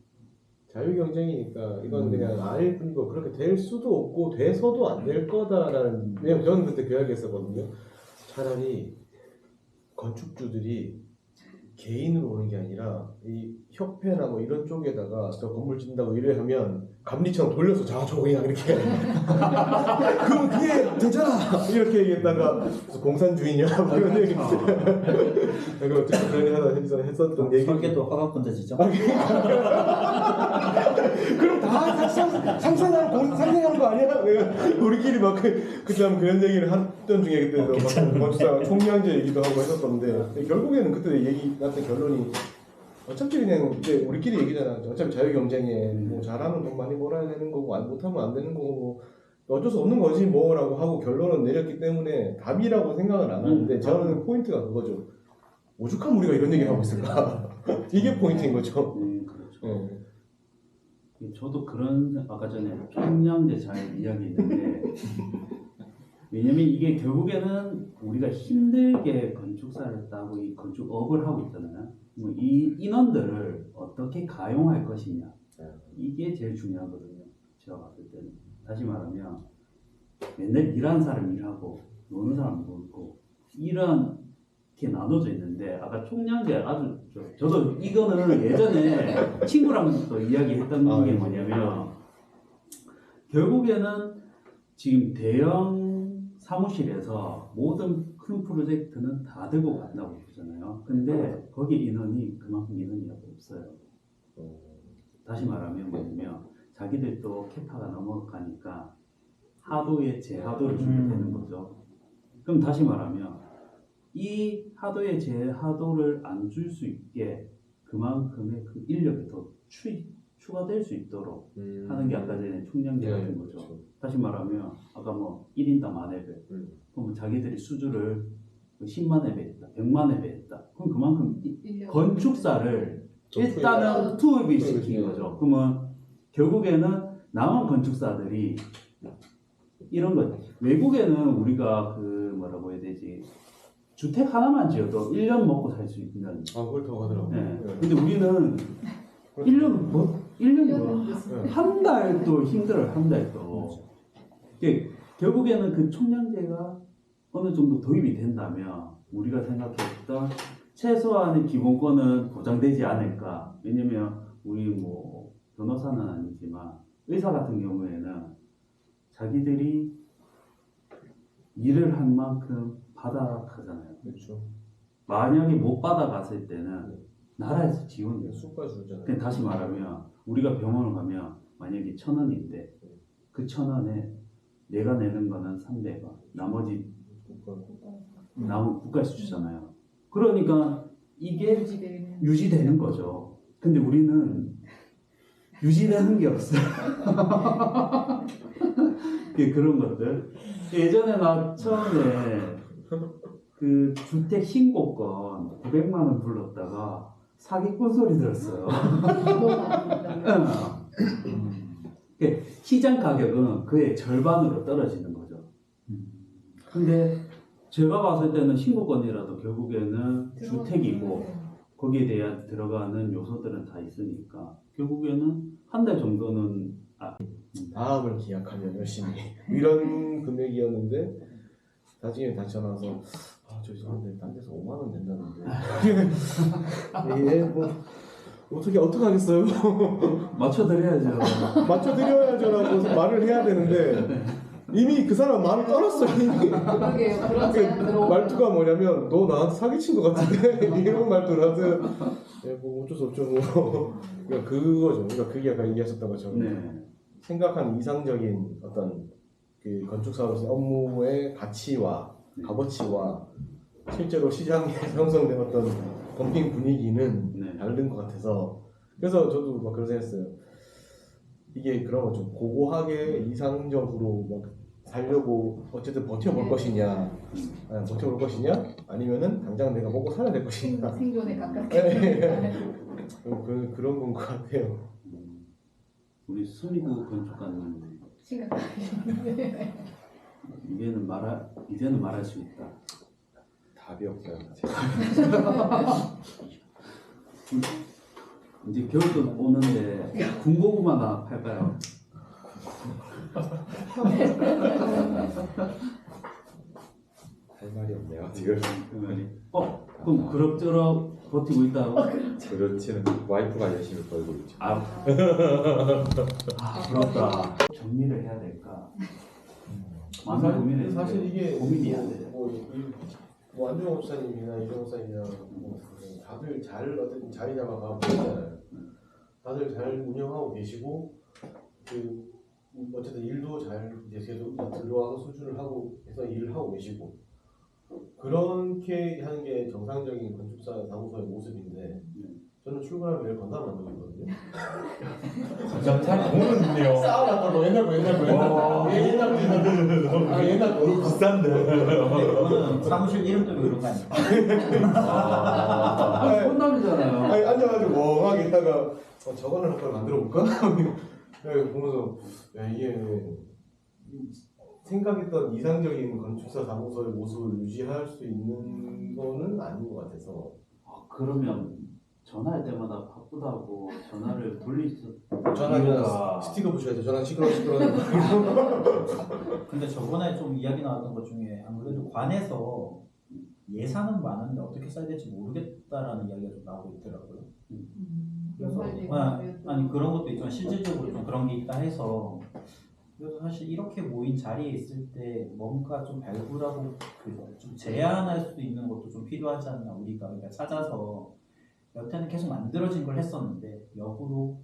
자유 경쟁이니까 이건 그냥 아닐 뿐이고 그렇게 될 수도 없고 돼서도 안 될 거다라는 왜냐면 저는 그때 그 이야기 했었거든요. 차라리 건축주들이 개인으로 오는 게 아니라 이 협회나 뭐 이런 쪽에다가 저 건물 짓는다고 일을 하면 감리처럼 돌려서 저 그냥 이렇게 그럼 그게 되잖아 이렇게 얘기했다가 공산주의냐 뭐 이런 얘기 그런 얘기 하나 했었던 얘기 설계도 허가권자지죠? 그럼 다 상생하는 거 아니야? 내가 우리끼리 막 그다음 그런 얘기를 했던 중에 그때 건축사 총량제 얘기도 하고 했었던데 결국에는 그때 얘기 났던 결론이 어차피 그냥 이제 우리끼리 얘기잖아. 어차피 자유 경쟁에 뭐 잘하면 돈 많이 벌어야 되는 거고 못하면 안 되는 거고 어쩔 수 없는 거지 뭐라고 하고 결론은 내렸기 때문에 답이라고 생각을 안 하는데 저는 포인트가 그거죠. 오죽하면 우리가 이런 얘기를 하고 있을까? 이게 포인트인 거죠. 그렇죠. 저도 그런 아까 전에 평양제 잘 이야기했는데 왜냐면 이게 결국에는 우리가 힘들게 건축사를 했다고 이 건축업을 하고 있잖아요. 뭐 이 인원들을 어떻게 가용할 것이냐 이게 제일 중요하거든요. 제가 봤을 때는 다시 말하면 맨날 일하는 사람 일하고 노는 사람 놀고 이렇게 나눠져 있는데 아까 총량제 아주 저도 이거는 예전에 친구랑 또 이야기했던 게 뭐냐면 결국에는 지금 대형 사무실에서 모든 큰 프로젝트는 다 들고 간다고 그러잖아요. 근데 거기 인원이 그만큼 인원이 없어요. 다시 말하면 뭐냐면 자기들도 캐파가 넘어가니까 하도에 재하도를 주게 되는 거죠. 그럼 다시 말하면 이 하도에 재하도를 안 줄 수 있게 그만큼의 그 인력이 더 추가될 수 있도록 하는 게 아까 전에 총량제 같은 거죠. 그렇죠. 다시 말하면 아까 뭐 1인당 만회배 그러면 자기들이 수주를 10만 회배 했다 100만 회배 했다 그럼 그만큼 건축사를 일단은 투입이 시킨 거죠. 그러면 결국에는 남은 건축사들이 이런 거 외국에는 우리가 그 뭐라고 해야 되지 주택 하나만 지어도 1년 먹고 살 수 있는 그렇다고 하더라고요. 네. 근데 우리는 1년 한 달도 힘들어요. 한 달도. 결국에는 그 총량제가 어느 정도 도입이 된다면 우리가 생각했던 최소한의 기본권은 보장되지 않을까. 왜냐면 우리 뭐 변호사는 아니지만 의사 같은 경우에는 자기들이 일을 한 만큼 받아가잖아요. 그렇죠. 만약에 못 받아갔을 때는 나라에서 지원해요. 수가 주잖아요. 그냥 다시 말하면 우리가 병원을 가면 만약에 1,000원인데 그 1,000원에 내가 내는 거는 300원 나머지 남은 국가에서 주잖아요. 그러니까 이게 유지되는 거죠. 근데 우리는 유지되는 게 없어요. 그런 것들. 예전에 나 처음에 그 주택 신고권 900만 원 불렀다가 사기꾼 소리 들었어요. 시장 가격은 그의 절반으로 떨어지는 거죠. 근데 제가 봤을 때는 신고권이라도 결국에는 주택이고 거기에 대한 들어가는 요소들은 다 있으니까 결국에는 한 달 정도는 다음을 기약하면 열심히 이런 금액이었는데 나중에 다시 전화와서 죄송한데 딴 데서 5만 원 된다는데 뭐 어떻게 하겠어요? 맞춰드려야죠. 맞춰드려야죠라고 말을 해야 되는데 이미 그 사람 마음이 떠났어 이미. 그러게요. 그런 제안 들어오면 말투가 뭐냐면 너 나한테 사기친 것 같은데 이런 말투라서 뭐 어쩔 수 없죠 뭐. 그러니까 그거죠. 그러니까 그게 아까 얘기하셨던 것처럼 네. 생각한 이상적인 어떤 그 건축사로서의 업무의 가치와 값어치와 실제로 시장에 형성된 어떤 덤핑 분위기는 네. 다른 것 같아서 그래서 저도 막 그런 생각했어요. 이게 그런 거죠. 고고하게 이상적으로 막 살려고 어쨌든 버텨볼 것이냐, 버텨볼 것이냐, 아니면은 당장 내가 먹고 살아야 될 것이냐. 생존에 가깝게. 그런 건 것 같아요. 우리 수미구 건축가님 심각하게. 이제는 말할 수 있다. 답이 없어요. 이제 겨울도 오는데 군고구마 하나 팔까요? 할 말이 없네요 지금. 그럼 그럭저럭 버티고 있다고? 그렇지는 와이프가 열심히 벌고 있죠. 부럽다. 정리를 해야 될까? 많은 고민을 사실 이게 고민이 안 돼요. 뭐 안정호 목사님이나 이정호 목사님이나 뭐 다들 잘 어쨌든 자리 잡아가고 계시잖아요. 다들 잘 운영하고 계시고 그 어쨌든 일도 잘 이제 계속 들어와서 수주를 하고 해서 일을 하고 계시고 그렇게 하는 게 정상적인 건축사 사무소의 모습인데 저는 출근하면 매일 건담 만들고 있거든요. 잘 모르는데요. 쌓아놨다 너 옛날 거 옛날 거 너무 비싼데. 근데 그거는 사무실 이름 때문에 그런 거 아니야? 혼남이잖아요. 아니 앉아가지고 멍하게 있다가 저거는 한번 만들어 볼까? 보면서 야 이게 생각했던 이상적인 건축사 사무소의 모습을 유지할 수 있는 거는 아닌 것 같아서. 그러면 전화할 때마다 바쁘다고 전화를 돌릴 수 전화기나 스티커 붙여야죠. 전화 시끄러워. 근데 저번에 좀 이야기 나왔던 것 중에 안 그래도 관에서 예산은 많은데 어떻게 써야 될지 모르겠다라는 이야기가 좀 나오고 있더라고요. 그래서 아니 그런 것도 있지만 실질적으로 좀 그런 게 있다 해서 그래서 사실 이렇게 모인 자리에 있을 때 뭔가 좀 발굴하고 좀 제안할 수 있는 것도 좀 필요하지 않나 우리가 그러니까 찾아서 여태는 계속 만들어진 걸 했었는데 역으로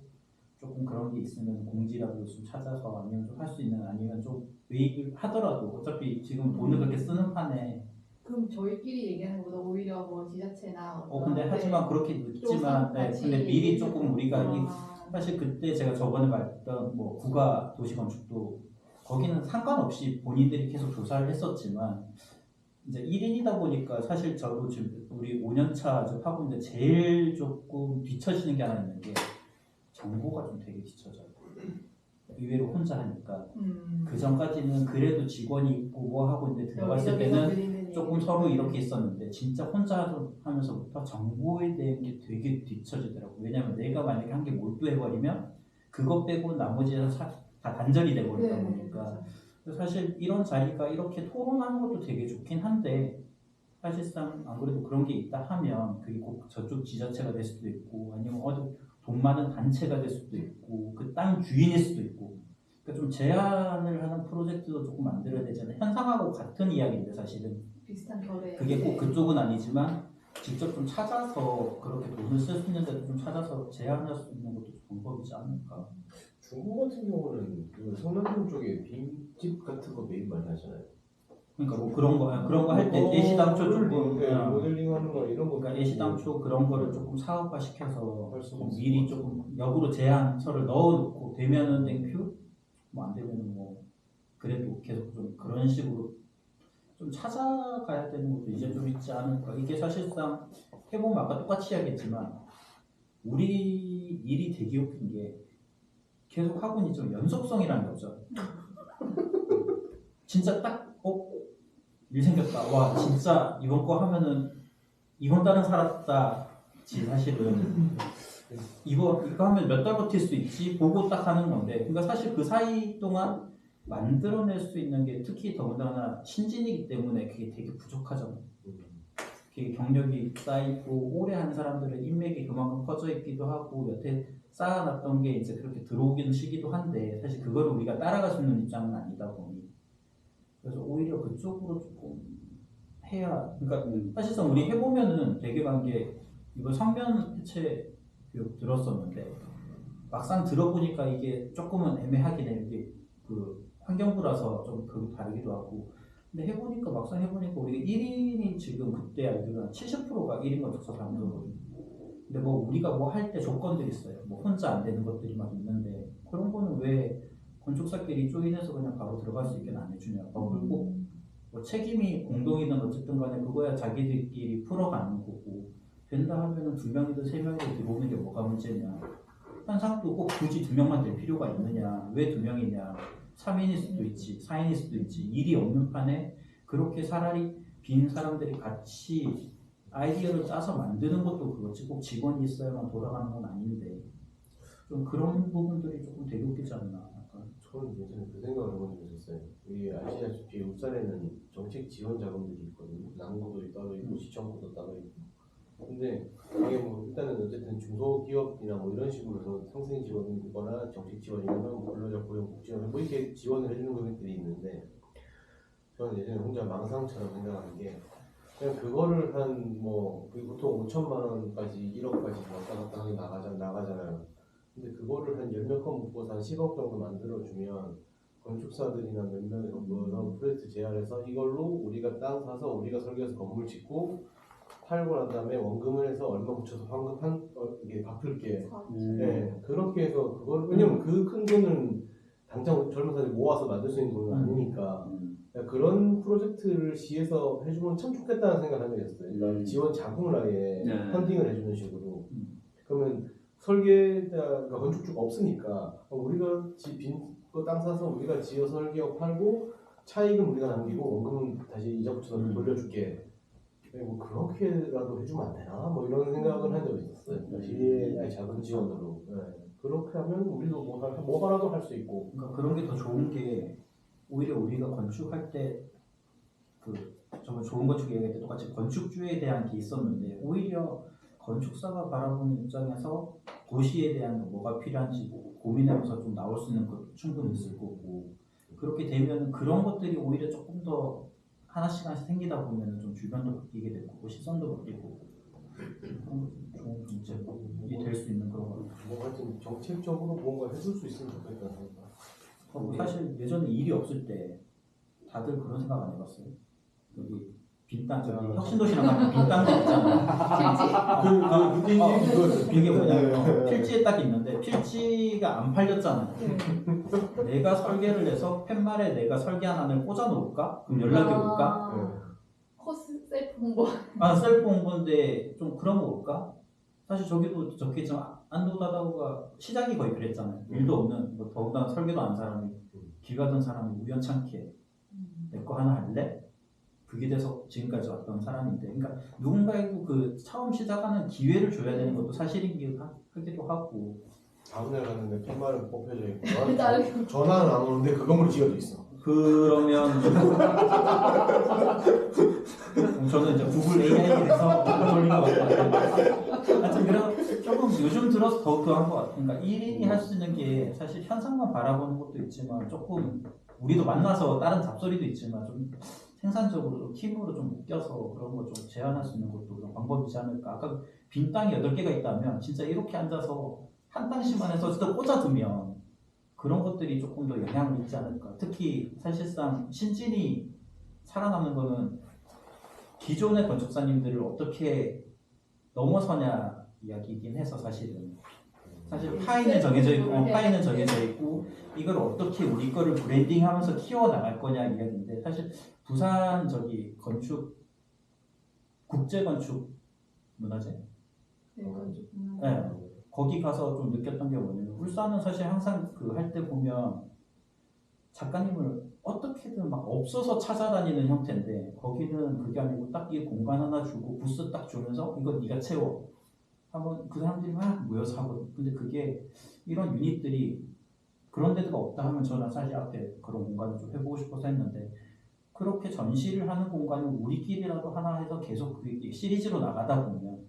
조금 그런 게 있으면 공지라도 좀 찾아서 아니면 좀 할 수 있는 아니면 좀 외입을 하더라도 어차피 지금 돈을 그렇게 쓰는 판에 그럼 저희끼리 얘기하는 것보다 오히려 뭐 지자체나 근데 하지만 그렇게 늦지만 네, 근데 미리 조금 우리가 사실 그때 제가 저번에 말했던 뭐 국가 도시건축도 거기는 상관없이 본인들이 계속 조사를 했었지만 이제 1인이다 보니까 사실 저도 지금 우리 5년차 하고 있는데 제일 조금 뒤처지는 게 하나 있는 게 정보가 좀 되게 뒤처져요. 의외로 혼자 하니까 그 전까지는 그래도 직원이 있고 뭐 하고 있는데 들어갔을 때는 조금 서로 이렇게 있었는데 진짜 혼자 하면서부터 정보에 대한 게 되게 뒤처지더라고요. 왜냐면 내가 만약에 한 개 몰두해버리면 그것 빼고 나머지는 다 단절이 돼버리다 보니까 사실 이런 자리가 이렇게 토론하는 것도 되게 좋긴 한데 사실상 안 그래도 그런 게 있다 하면 그게 꼭 저쪽 지자체가 될 수도 있고 아니면 어디 돈 많은 단체가 될 수도 있고 그 땅 주인일 수도 있고 그러니까 좀 제한을 하는 프로젝트도 조금 만들어야 되잖아요. 현상하고 같은 이야기인데 사실은 비슷한 결에 그게 꼭 그쪽은 아니지만 직접 좀 찾아서 그렇게 돈을 쓸 수 있는 데도 좀 찾아서 제한할 수 있는 것도 방법이지 않을까. 중국 같은 경우는 그 성남동 쪽에 빈집 같은 거 매입 많이 하잖아요. 그러니까 뭐 그런 거 할 때 예시당초 조금 모델링하는 거 이런 거. 그러니까 예시당초 그런 거를 조금 사업화 시켜서 할 수가 조금 있을 미리 것 같아요. 조금 역으로 제안서를 넣어놓고 되면은 땡큐 뭐 안 되면은 뭐 그래도 계속 좀 그런 식으로 좀 찾아가야 되는 것도 이제 좀 있지 않을까. 이게 사실상 해보면 아까 똑같이 해야겠지만 우리 일이 되게 웃긴 게 계속 하고 있지만 연속성이라는 게 없잖아요. 진짜 딱 일 생겼다. 와 진짜 이번 거 하면은 이번 달은 살았다지 사실은 이거 하면 몇 달 버틸 수 있지 보고 딱 하는 건데 그러니까 사실 그 사이 동안 만들어낼 수 있는 게 특히 더군다나 신진이기 때문에 그게 되게 부족하잖아요. 그게 경력이 쌓이고 오래 한 사람들은 인맥이 그만큼 퍼져 있기도 하고 여태 쌓아놨던 게 이제 그렇게 들어오기는 시기도 한데 사실 그걸 우리가 따라갈 수 있는 입장은 아니다 보니 그래서 오히려 그쪽으로 조금 해야 그러니까 사실상 우리 해보면은 되게 관계 이거 상면 해체 교육 들었었는데 막상 들어보니까 이게 조금은 애매하긴 해요. 이게 그 환경부라서 좀 그게 다르기도 하고 근데 해보니까 막상 해보니까 우리가 1인이 지금 그때 알기로는 70%가 1인 건축사 사무소거든요. 근데 뭐 우리가 뭐 할 때 조건들이 있어요. 뭐 혼자 안 되는 것들이 막 있는데 그런 거는 왜 건축사끼리 조인해서 그냥 바로 들어갈 수 있게 안 해주냐. 그리고 뭐 책임이 공동이든 어쨌든 간에 그거야 자기들끼리 풀어가는 거고 된다 하면은 2명이든 3명이든 들어오는 게 뭐가 문제냐. 현상도 꼭 굳이 2명만 될 필요가 있느냐. 왜 2명이냐. 3인일 수도 있지 4인일 수도 있지 일이 없는 판에 그렇게 차라리 빈 사람들이 같이 아이디어를 짜서 만드는 것도 그렇지 꼭 직원이 있어야만 돌아가는 건 아닌데 좀 그런 부분들이 조금 되게 웃기지 않나. 저는 예전에 그 생각을 해본 적이 있었어요. 우리 아시다시피 울산에는 정책 지원 자금들이 있거든요. 남구도 따로 있고 시청구도 따로 있고. 근데 이게 뭐 일단은 어쨌든 중소기업이나 뭐 이런 식으로 해서 상생 지원이거나 정책 지원이나 뭐 근로자 고용 복지원 뭐 이렇게 지원을 해주는 금액들이 있는데 저는 예전에 혼자 망상처럼 생각하는 게 그냥 그거를 한 뭐 보통 5천만 원까지 1억까지 왔다 갔다 하게 나가잖아요. 근데 그거를 한 10몇 건 묶어서 한 10억 정도 만들어주면 건축사들이나 몇 명이 모여서 프로젝트 제안해서 이걸로 우리가 땅 사서 우리가 설계해서 건물 짓고 팔고 난 다음에 원금을 해서 얼마 붙여서 환급 이게 갚을게. 음. 네, 그렇게 해서 그걸 왜냐면 그 큰 돈은 당장 젊은 사람이 모아서 만들 수 있는 돈은 아니니까 그런 프로젝트를 시에서 해주면 참 좋겠다는 생각을 한 적이 있었어요. 그러니까 지원 자금을 아예 네. 펀딩을 해주는 식으로. 그러면 설계자가 건축주가 없으니까 우리가 빈거 땅 사서 우리가 지어 설계하고 팔고 차익은 우리가 남기고 원금은 다시 이자 붙여서 돌려줄게. 뭐 그렇게라도 해주면 안 되나? 뭐 이런 생각을 한 적이 있었어요. 지혜의 작은 지원으로. 네. 그렇게 하면 우리도 뭐라도 할 수 있고. 그러니까 그런 게 더 좋은 게 오히려 우리가 건축할 때 그 정말 좋은 건축 얘기할 때 똑같이 건축주에 대한 게 있었는데 오히려 건축사가 바라보는 입장에서 도시에 대한 뭐가 필요한지 고민하면서 좀 나올 수 있는 것도 충분히 있을 거고 그렇게 되면 그런 것들이 오히려 조금 더 하나씩 생기다 보면 좀 주변도 바뀌게 되고 시선도 바뀌고 그런 것도 좋은 정책이 될 수 있는 그런 거. 뭔가 좀 정책적으로 뭔가 해줄 수 있으면 좋겠다는 생각. 사실 예전에 일이 없을 때 다들 그런 생각 안 해봤어요? 여기 빈땅 저기 혁신도시랑 가면 빈땅들 있잖아요. 그게 뭐냐면 필지에 딱 있는데 필지가 안 팔렸잖아요. 내가 설계를 해서 팻말에 내가 설계한 안을 꽂아 놓을까? 그럼 연락이 올까? 코스 셀프 홍보. 셀프 홍보인데 좀 그런 거 올까? 사실 저기도 적겠지만 안도다다오가 시작이 거의 그랬잖아요. 일도 없는 뭐 더군다나 설계도 안 사람이 길 가던 사람이 우연찮게 내 거 하나 할래? 그게 돼서 지금까지 왔던 사람인데, 그러니까 누군가에게 그 처음 시작하는 기회를 줘야 되는 것도 사실이기도 하고. 다음날 갔는데 팻말은 뽑혀져 있고 전화는 안 오는데 그 건물이 지어져 있어. 그러면 저는 이제 구글 AI를 해서 돌린 것 같아요. 하여튼 그래서 조금 요즘 들어서 더 그런 것 같아요. 그러니까 1인이 할 수 있는 게 사실 현상만 바라보는 것도 있지만 조금 우리도 만나서 다른 잡소리도 있지만 좀 생산적으로 팀으로 좀 묶여서 그런 거 좀 제안할 수 있는 것도 그런 방법이지 않을까. 아까 빈 땅이 8개가 있다면 진짜 이렇게 앉아서 한 땅씩만 해서 진짜 꽂아두면 그런 것들이 조금 더 영향을 있지 않을까. 특히 사실상 신진이 살아남는 거는 기존의 건축사님들을 어떻게 넘어서냐 이야기이긴 해서 사실 파이는 정해져 있고 이걸 어떻게 우리 거를 브랜딩하면서 키워 나갈 거냐 이야기인데 사실 부산 저기 건축 국제 건축 문화재 네. 거기 가서 좀 느꼈던 게 뭐냐면 울산은 사실 항상 그 할 때 보면 작가님을 어떻게든 막 없어서 찾아다니는 형태인데 거기는 그게 아니고 딱 이 공간 하나 주고 부스 딱 주면서 이거 네가 채워 하면 그 사람들이 막 모여서 하거든. 근데 그게 이런 유닛들이 그런 데가 없다 하면 저는 사실 앞에 그런 공간을 좀 해보고 싶어서 했는데 그렇게 전시를 하는 공간을 우리끼리라도 하나 해서 계속 그게 시리즈로 나가다 보면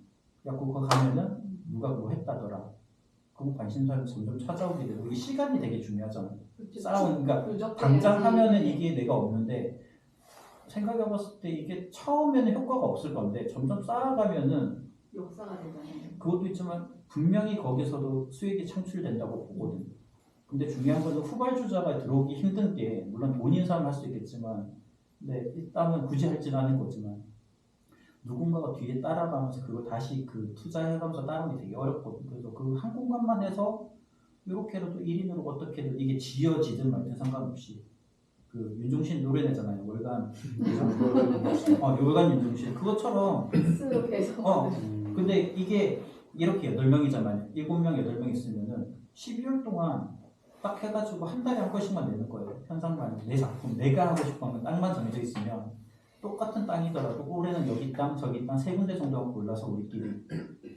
야 그거 가면은 누가 뭐 했다더라. 그거 관심사를 점점 찾아오게 되고 이게 시간이 되게 중요하잖아요. 싸움 그러니까 당장 하면은 이게 내가 없는데 생각해봤을 때 이게 처음에는 효과가 없을 건데 점점 쌓아가면은 역사가 되잖아요. 그것도 있지만 분명히 거기서도 수익이 창출된다고 보거든. 근데 중요한 거는 후발주자가 들어오기 힘든 게 물론 돈인 사람 할 수 있겠지만 근데 일단은 굳이 할지는 않은 거지만 누군가가 뒤에 따라가면서 그걸 다시 그 투자해가면서 따라오기 되게 어렵거든. 그래서 그 한 공간만 해서 이렇게라도 1인으로 어떻게든 이게 지어지든 말든 상관없이 그 윤종신 노래 내잖아요. 월간 월간 윤종신 그것처럼 근데 이게 이렇게 8명이잖아요. 7명, 8명 있으면은 12월 동안 딱 해가지고 한 달에 한 건씩만 내는 거예요. 현상만 내 작품 내가 하고 싶은 땅만 정해져 있으면 똑같은 땅이더라도 올해는 여기 땅 저기 땅 3군데 정도 골라서 우리끼리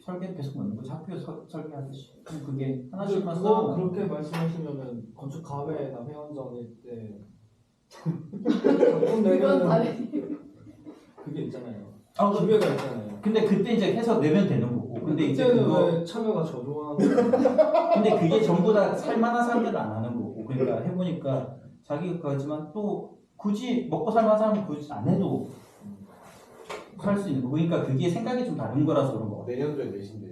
설계를 계속 넣는 거지. 학교에서 설계하듯이. 그럼 그게 하나씩만 그거 그렇게 말씀하시면은 건축 가회나 회원정일 때 작품 내는 그게 있잖아요. 기회가 있잖아요. 근데 그때 이제 해서 내면 되는 거고. 근데 이제 그거 참여가 저조한. 근데 그게 전부 다 살만한 사람들은 안 하는 거고. 그러니까 해보니까 자기가 그거지만 또 굳이 먹고 살만한 사람은 굳이 안 해도 살 수 있는 거. 그러니까 그게 생각이 좀 다른 거라서 그런 거 같아요. 내년도에 내신대요.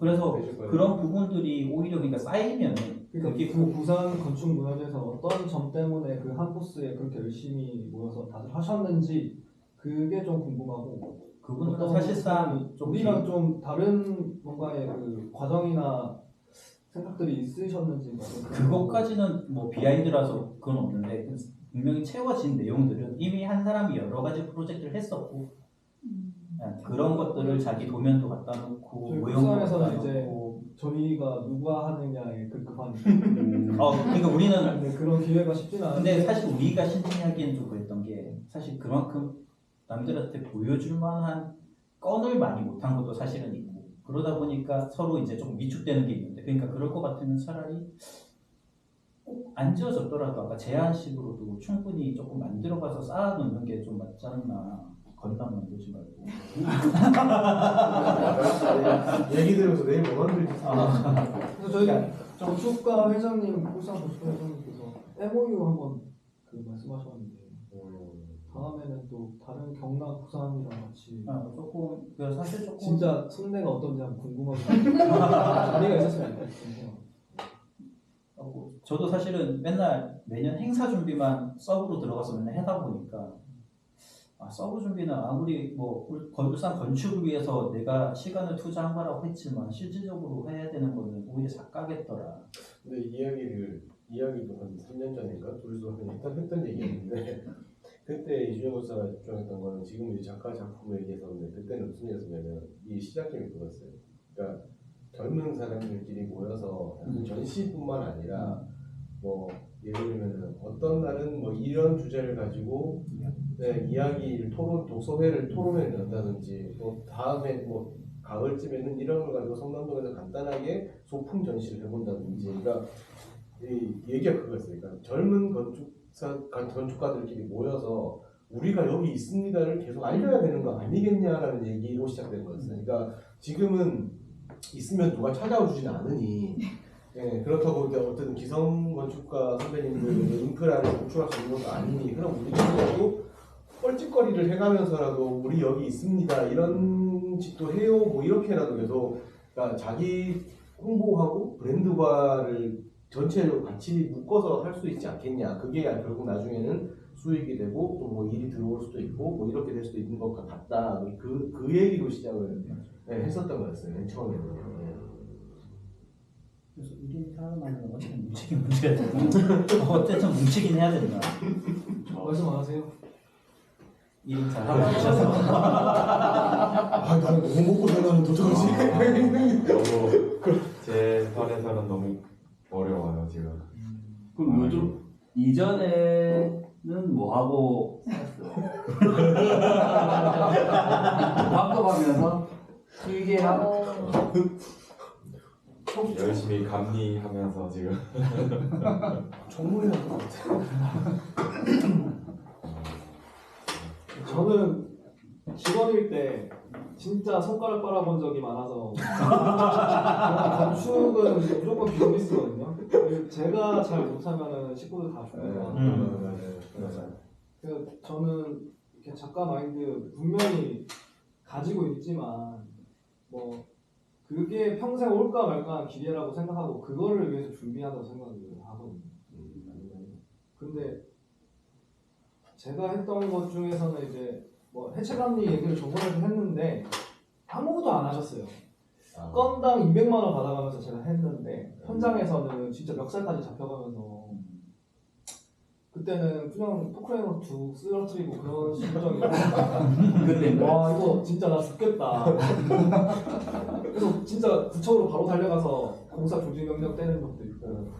그래서 그런 부분들이 오히려 그러니까 쌓이면은 그러니까 그 부산 건축 문화재에서 어떤 점 때문에 그 한 코스에 그렇게 열심히 모여서 다들 하셨는지 그게 좀 궁금하고 그분은 또 어떤 사실상 좀 우리랑 좀 다른 뭔가의 그 과정이나 생각들이 있으셨는지 뭐 그것까지는 뭐 비하인드라서 그건 없는데 분명히 채워진 내용들은 이미 한 사람이 여러 가지 프로젝트를 했었고 그런 것들을 자기 도면도 갖다 놓고 저희 모형도 갖다 국산에서는 이제 놓고 저희가 누가 하느냐에 급급한 그러니까 우리는 근데 그런 기회가 쉽지는 않은데 근데 사실 우리가 신청하기엔 좀 그랬던 게 사실 그만큼 남들한테 보여줄 만한 건을 많이 못한 것도 사실은 있고 그러다 보니까 서로 이제 좀 위축되는 게 있는데 그러니까 그럴 것 같으면 차라리 꼭 안 지어졌더라도 아까 제안식으로도 충분히 조금 만들어가서 쌓아놓는 게 좀 맞지 않나. 건담 만들지 말고. 얘기 들으면서 내일 뭐 만들지? 그래서 저희 정축가 회장님, 울산 정축가 회장님께서 MOU 한번 그 말씀하셨는데 다음에는 또 다른 경남, 부산이랑 같이 조금 그 사실 조금 진짜 손내가 어떤지 한번 궁금합니다. 자리가 있었으면 좋겠어요. 저도 사실은 맨날 매년 행사 준비만 서브로 들어가서 맨날 하다 보니까 서브 준비는 아무리 뭐 울산 건축을 위해서 내가 시간을 투자한 거라고 했지만 실질적으로 해야 되는 거는 오히려 작가겠더라. 근데 이야기도 한 3년 전인가 둘이서 했던 얘기였는데 그때 이준영 박사가 집중했던 거는 지금 이제 작가 작품 얘기했었는데 그때는 무슨 얘기였냐면 이 시작점이 그거였어요. 그러니까 젊은 사람들끼리 모여서 전시뿐만 아니라 뭐 예를 들면 어떤 날은 뭐 이런 주제를 가지고 이야기를 독서회를 토론회를 연다든지 뭐 다음에 뭐 가을쯤에는 이런 걸 가지고 성남동에서 간단하게 소품 전시를 해본다든지 그러니까 이 얘기가 그거였어요. 그러니까 젊은 건축가들끼리 모여서 우리가 여기 있습니다를 계속 알려야 되는 거 아니겠냐라는 얘기로 시작된 거였어요. 그러니까 지금은 있으면 누가 찾아와 주진 않으니 그렇다고 어떤 기성 건축가 선배님들 인프라를 구축할 수 있는 것도 아니니 그럼 우리도 뻘짓거리를 해가면서라도 우리 여기 있습니다 이런 짓도 해요 뭐 이렇게라도 계속 그러니까 자기 홍보하고 브랜드화를 전체적으로 같이 묶어서 할 수 있지 않겠냐. 그게 결국 나중에는 수익이 되고 또 뭐 일이 들어올 수도 있고 뭐 이렇게 될 수도 있는 것 같다. 그 얘기로 시작을 했었던 거였어요. 맨 처음에는. 그래서 1인 살아남는 건 어쨌든 뭉치긴 뭉쳐야 되고 어쨌든 뭉치긴 해야 된다. 말씀 안 하세요? 1인 살아남으셔서 나는 너무 먹고 살라면 도저하지. 너무 제 선에서는 너무 어려워요 지금. 그럼 요즘 이전에는 뭐 하고 살았어요? 바꿔가면서 실계랑 열심히 감리하면서 지금. 정문이라는 것 같아요. 저는 직원일 때 진짜 손가락 빨아본 적이 많아서 건축은 무조건 비즈니스거든요. 제가 잘 못하면은 식구들 다 죽는다. 그래서 저는 이렇게 작가 마인드 분명히 가지고 있지만 뭐 그게 평생 올까 말까 기회라고 생각하고 그거를 위해서 준비한다고 생각을 하거든요. 근데 제가 했던 것 중에서는 이제 뭐 해체감리 얘기를 저번에도 했는데 아무것도 안 하셨어요. 건당 200만 원 받아가면서 제가 했는데 현장에서는 진짜 멱살까지 잡혀가면서 그때는 그냥 포크레인으로 툭 쓰러뜨리고 그런 심정이고 와 이거 진짜 나 죽겠다. 그래서 진짜 구청으로 바로 달려가서 공사 중지 명령 떼는 적도 있고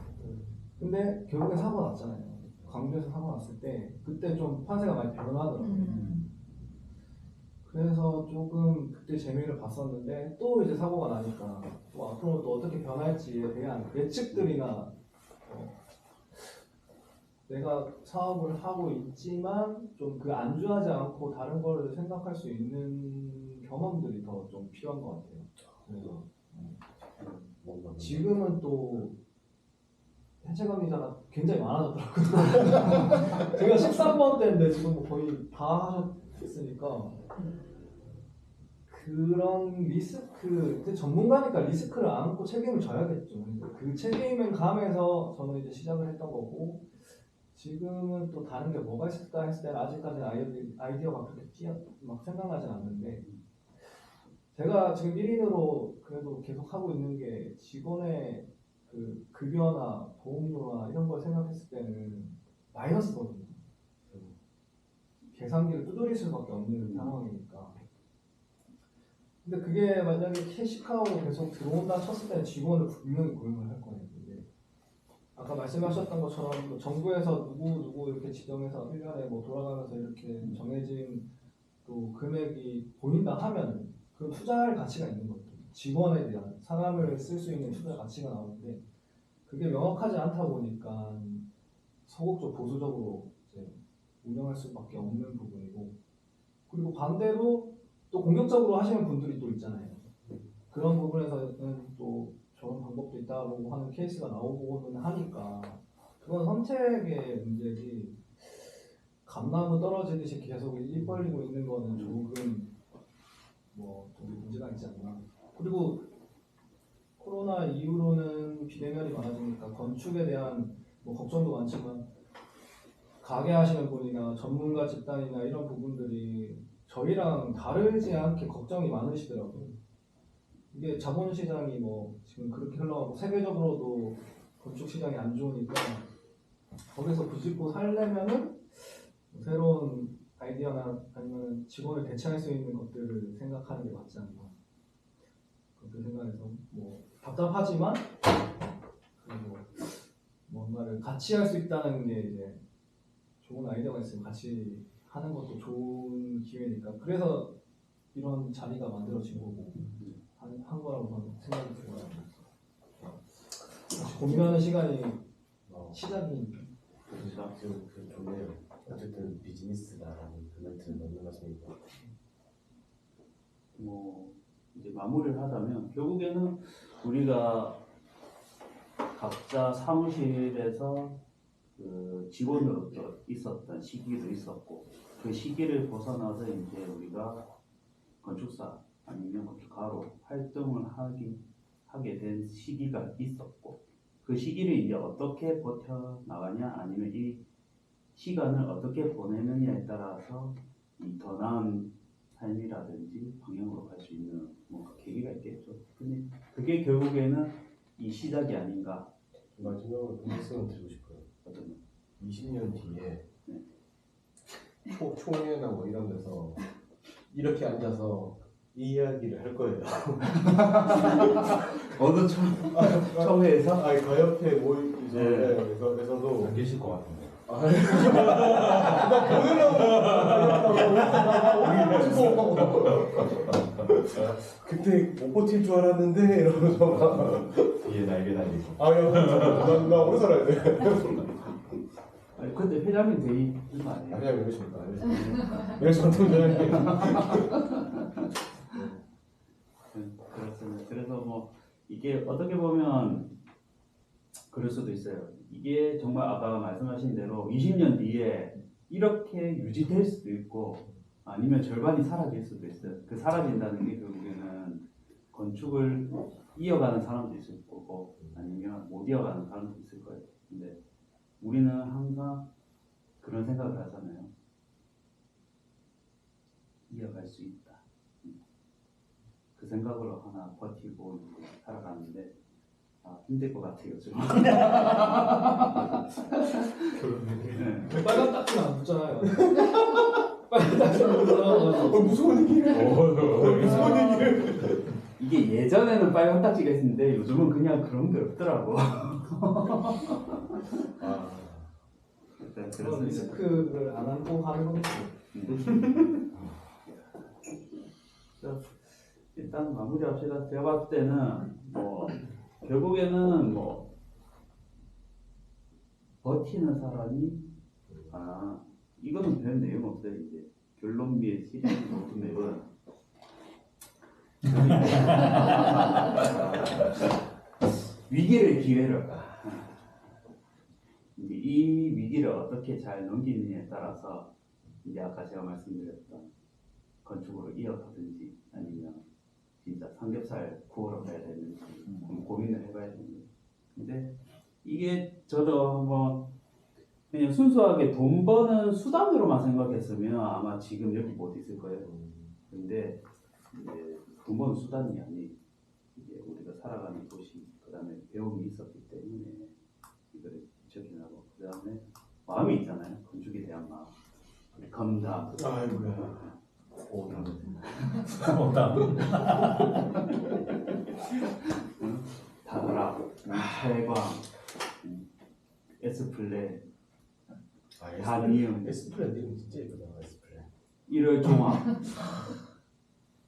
근데 결국에 사고 났잖아요. 광주에서 사고 났을 때 그때 좀 판세가 많이 변하더라고요. 그래서 조금 그때 재미를 봤었는데 또 이제 사고가 나니까 또 앞으로 또 어떻게 변할지에 대한 예측들이나 내가 사업을 하고 있지만 좀 그 안주하지 않고 다른 거를 생각할 수 있는 경험들이 더 좀 필요한 것 같아요. 그래서 지금은 또 해체감리자가 굉장히 많아졌더라고요. 제가 13번 때인데 지금 뭐 거의 다 하셨으니까 그런 리스크, 전문가니까 리스크를 안고 책임을 져야겠죠. 그 책임을 감해서 저는 이제 시작을 했던 거고 지금은 또 다른 게 뭐가 있을까 했을 때는 아직까지는 아이디어가 그렇게 막 생각나진 않는데 제가 지금 1인으로 그래도 계속 하고 있는 게 직원의 그 급여나 보험료나 이런 걸 생각했을 때는 마이너스거든요. 계산기를 두드릴 수밖에 없는 상황이니까. 근데 그게 만약에 캐시카우로 계속 들어온다 쳤을 때는 직원을 분명히 고용을 할 거예요. 이게 아까 말씀하셨던 것처럼 또 정부에서 누구 이렇게 지정해서 1년에 뭐 돌아가면서 이렇게 정해진 또 금액이 보인다 하면 그 투자할 가치가 있는 거죠. 직원에 대한 사람을 쓸 수 있는 투자 가치가 나오는데 그게 명확하지 않다 보니까 소극적 보수적으로 이제 운영할 수밖에 없는 부분이고 그리고 반대로 또 공격적으로 하시는 분들이 또 있잖아요. 그런 부분에서는 또 저런 방법도 있다고 하는 케이스가 나오고는 하니까 그건 선택의 문제지 감나무 떨어지듯이 계속 입 벌리고 있는 거는 조금 좀 문제가 있지 않나. 그리고 코로나 이후로는 비대면이 많아지니까 건축에 대한 걱정도 많지만 가게 하시는 분이나 전문가 집단이나 이런 부분들이 저희랑 다르지 않게 걱정이 많으시더라고요. 이게 자본시장이 지금 그렇게 흘러가고 세계적으로도 건축 시장이 안 좋으니까 거기서 부짓고 살려면은 새로운 아이디어나 아니면 직원을 대체할 수 있는 것들을 생각하는 게 맞지 않나 그렇게 생각해서 답답하지만 그리고 뭔가를 같이 할 수 있다는 게 이제 좋은 아이디어가 있으면 같이 하는 것도 좋은 기회니까 그래서 이런 자리가 만들어진 거고 한 거라고 저는 생각이 들어요. 고민하는 시간이 시작이니까. 그 좋네요. 어쨌든 비즈니스다라는 그 멘트는 맞는 말씀입니다. 이제 마무리를 하자면 결국에는 우리가 각자 사무실에서 그 직원으로 있었던 시기도 있었고 그 시기를 벗어나서 이제 우리가 건축사 아니면 건축가로 활동을 하게 된 시기가 있었고 그 시기를 이제 어떻게 버텨나가냐 아니면 이 시간을 어떻게 보내느냐에 따라서 이 더 나은 삶이라든지 방향으로 갈 수 있는 뭔가 계기가 있겠죠. 근데 그게 결국에는 이 시작이 아닌가. 마지막으로 그 말씀을 드리고 싶어요. 어떤 20년 뒤에 총회나 이런 데서 이렇게 앉아서 이 이야기를 할 거예요. 어느 총회에서? 아니 가협회 모임에서도 안 계실 것 같은데. 그때 못 버틸 줄 알았는데 이러면서 뒤에 날개 달리고. 나 오래 살아야 돼. 아니 그때 회장님 돼 있는 거 아니에요? 아니야 이러십니까? 이러시 전통 회장님. 그렇습니다. 그래서 이게 어떻게 보면 그럴 수도 있어요. 이게 정말 아까 말씀하신 대로 20년 뒤에 이렇게 유지될 수도 있고 아니면 절반이 사라질 수도 있어요. 그 사라진다는 게 결국에는 건축을 이어가는 사람도 있을 거고 아니면 못 이어가는 사람도 있을 거예요. 근데 우리는 항상 그런 생각을 하잖아요. 이어갈 수 있다. 그 생각으로 하나 버티고 살아가는데 힘들 것 같아요. 좀. 네. 빨간 딱지는 안 붙잖아요. 빨간 딱지는 안 붙잖아요. 무서운 얘기를. 무서운 얘기를. 이게 예전에는 빨간 딱지가 있었는데 요즘은 그냥 그런 게 없더라고. 일단 그런 리스크를 안 안고 하는 거겠죠. 일단 마무리합시다. 제가 봤을 때는 결국에는 버티는 사람이 이거는 별 내용 없어요. 이제 결론비의 실현 로드맵은 위기를 기회로 이제 이 위기를 어떻게 잘 넘기느냐에 따라서 이제 아까 제가 말씀드렸던 건축으로 이어가든지 아니면 진짜 삼겹살 구우러 가야 되는지 고민을 해봐야 됩니다. 근데 이게 저도 한번 그냥 순수하게 돈 버는 수단으로만 생각했으면 아마 지금 여기 못 있을 거예요. 근데 이제 돈 버는 수단이 아닌 이제 우리가 살아가는 도시, 그다음에 배움이 있었기 때문에 이거를 적용하고, 그다음에 마음이 있잖아요. 건축에 대한 마음. 우리 건담. 아이고야. 다그라, 태광, 에스플레, 다니움, 에스플랜 이름 진짜 예쁘다. 에스플랜. 이럴 종합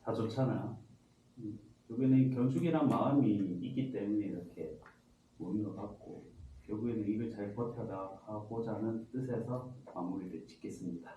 다 좋잖아. 여기는 건축이란 마음이 있기 때문에 이렇게 모인 것 같고, 결국에는 이걸 잘 버텨나가고자 하는 뜻에서 마무리를 짓겠습니다.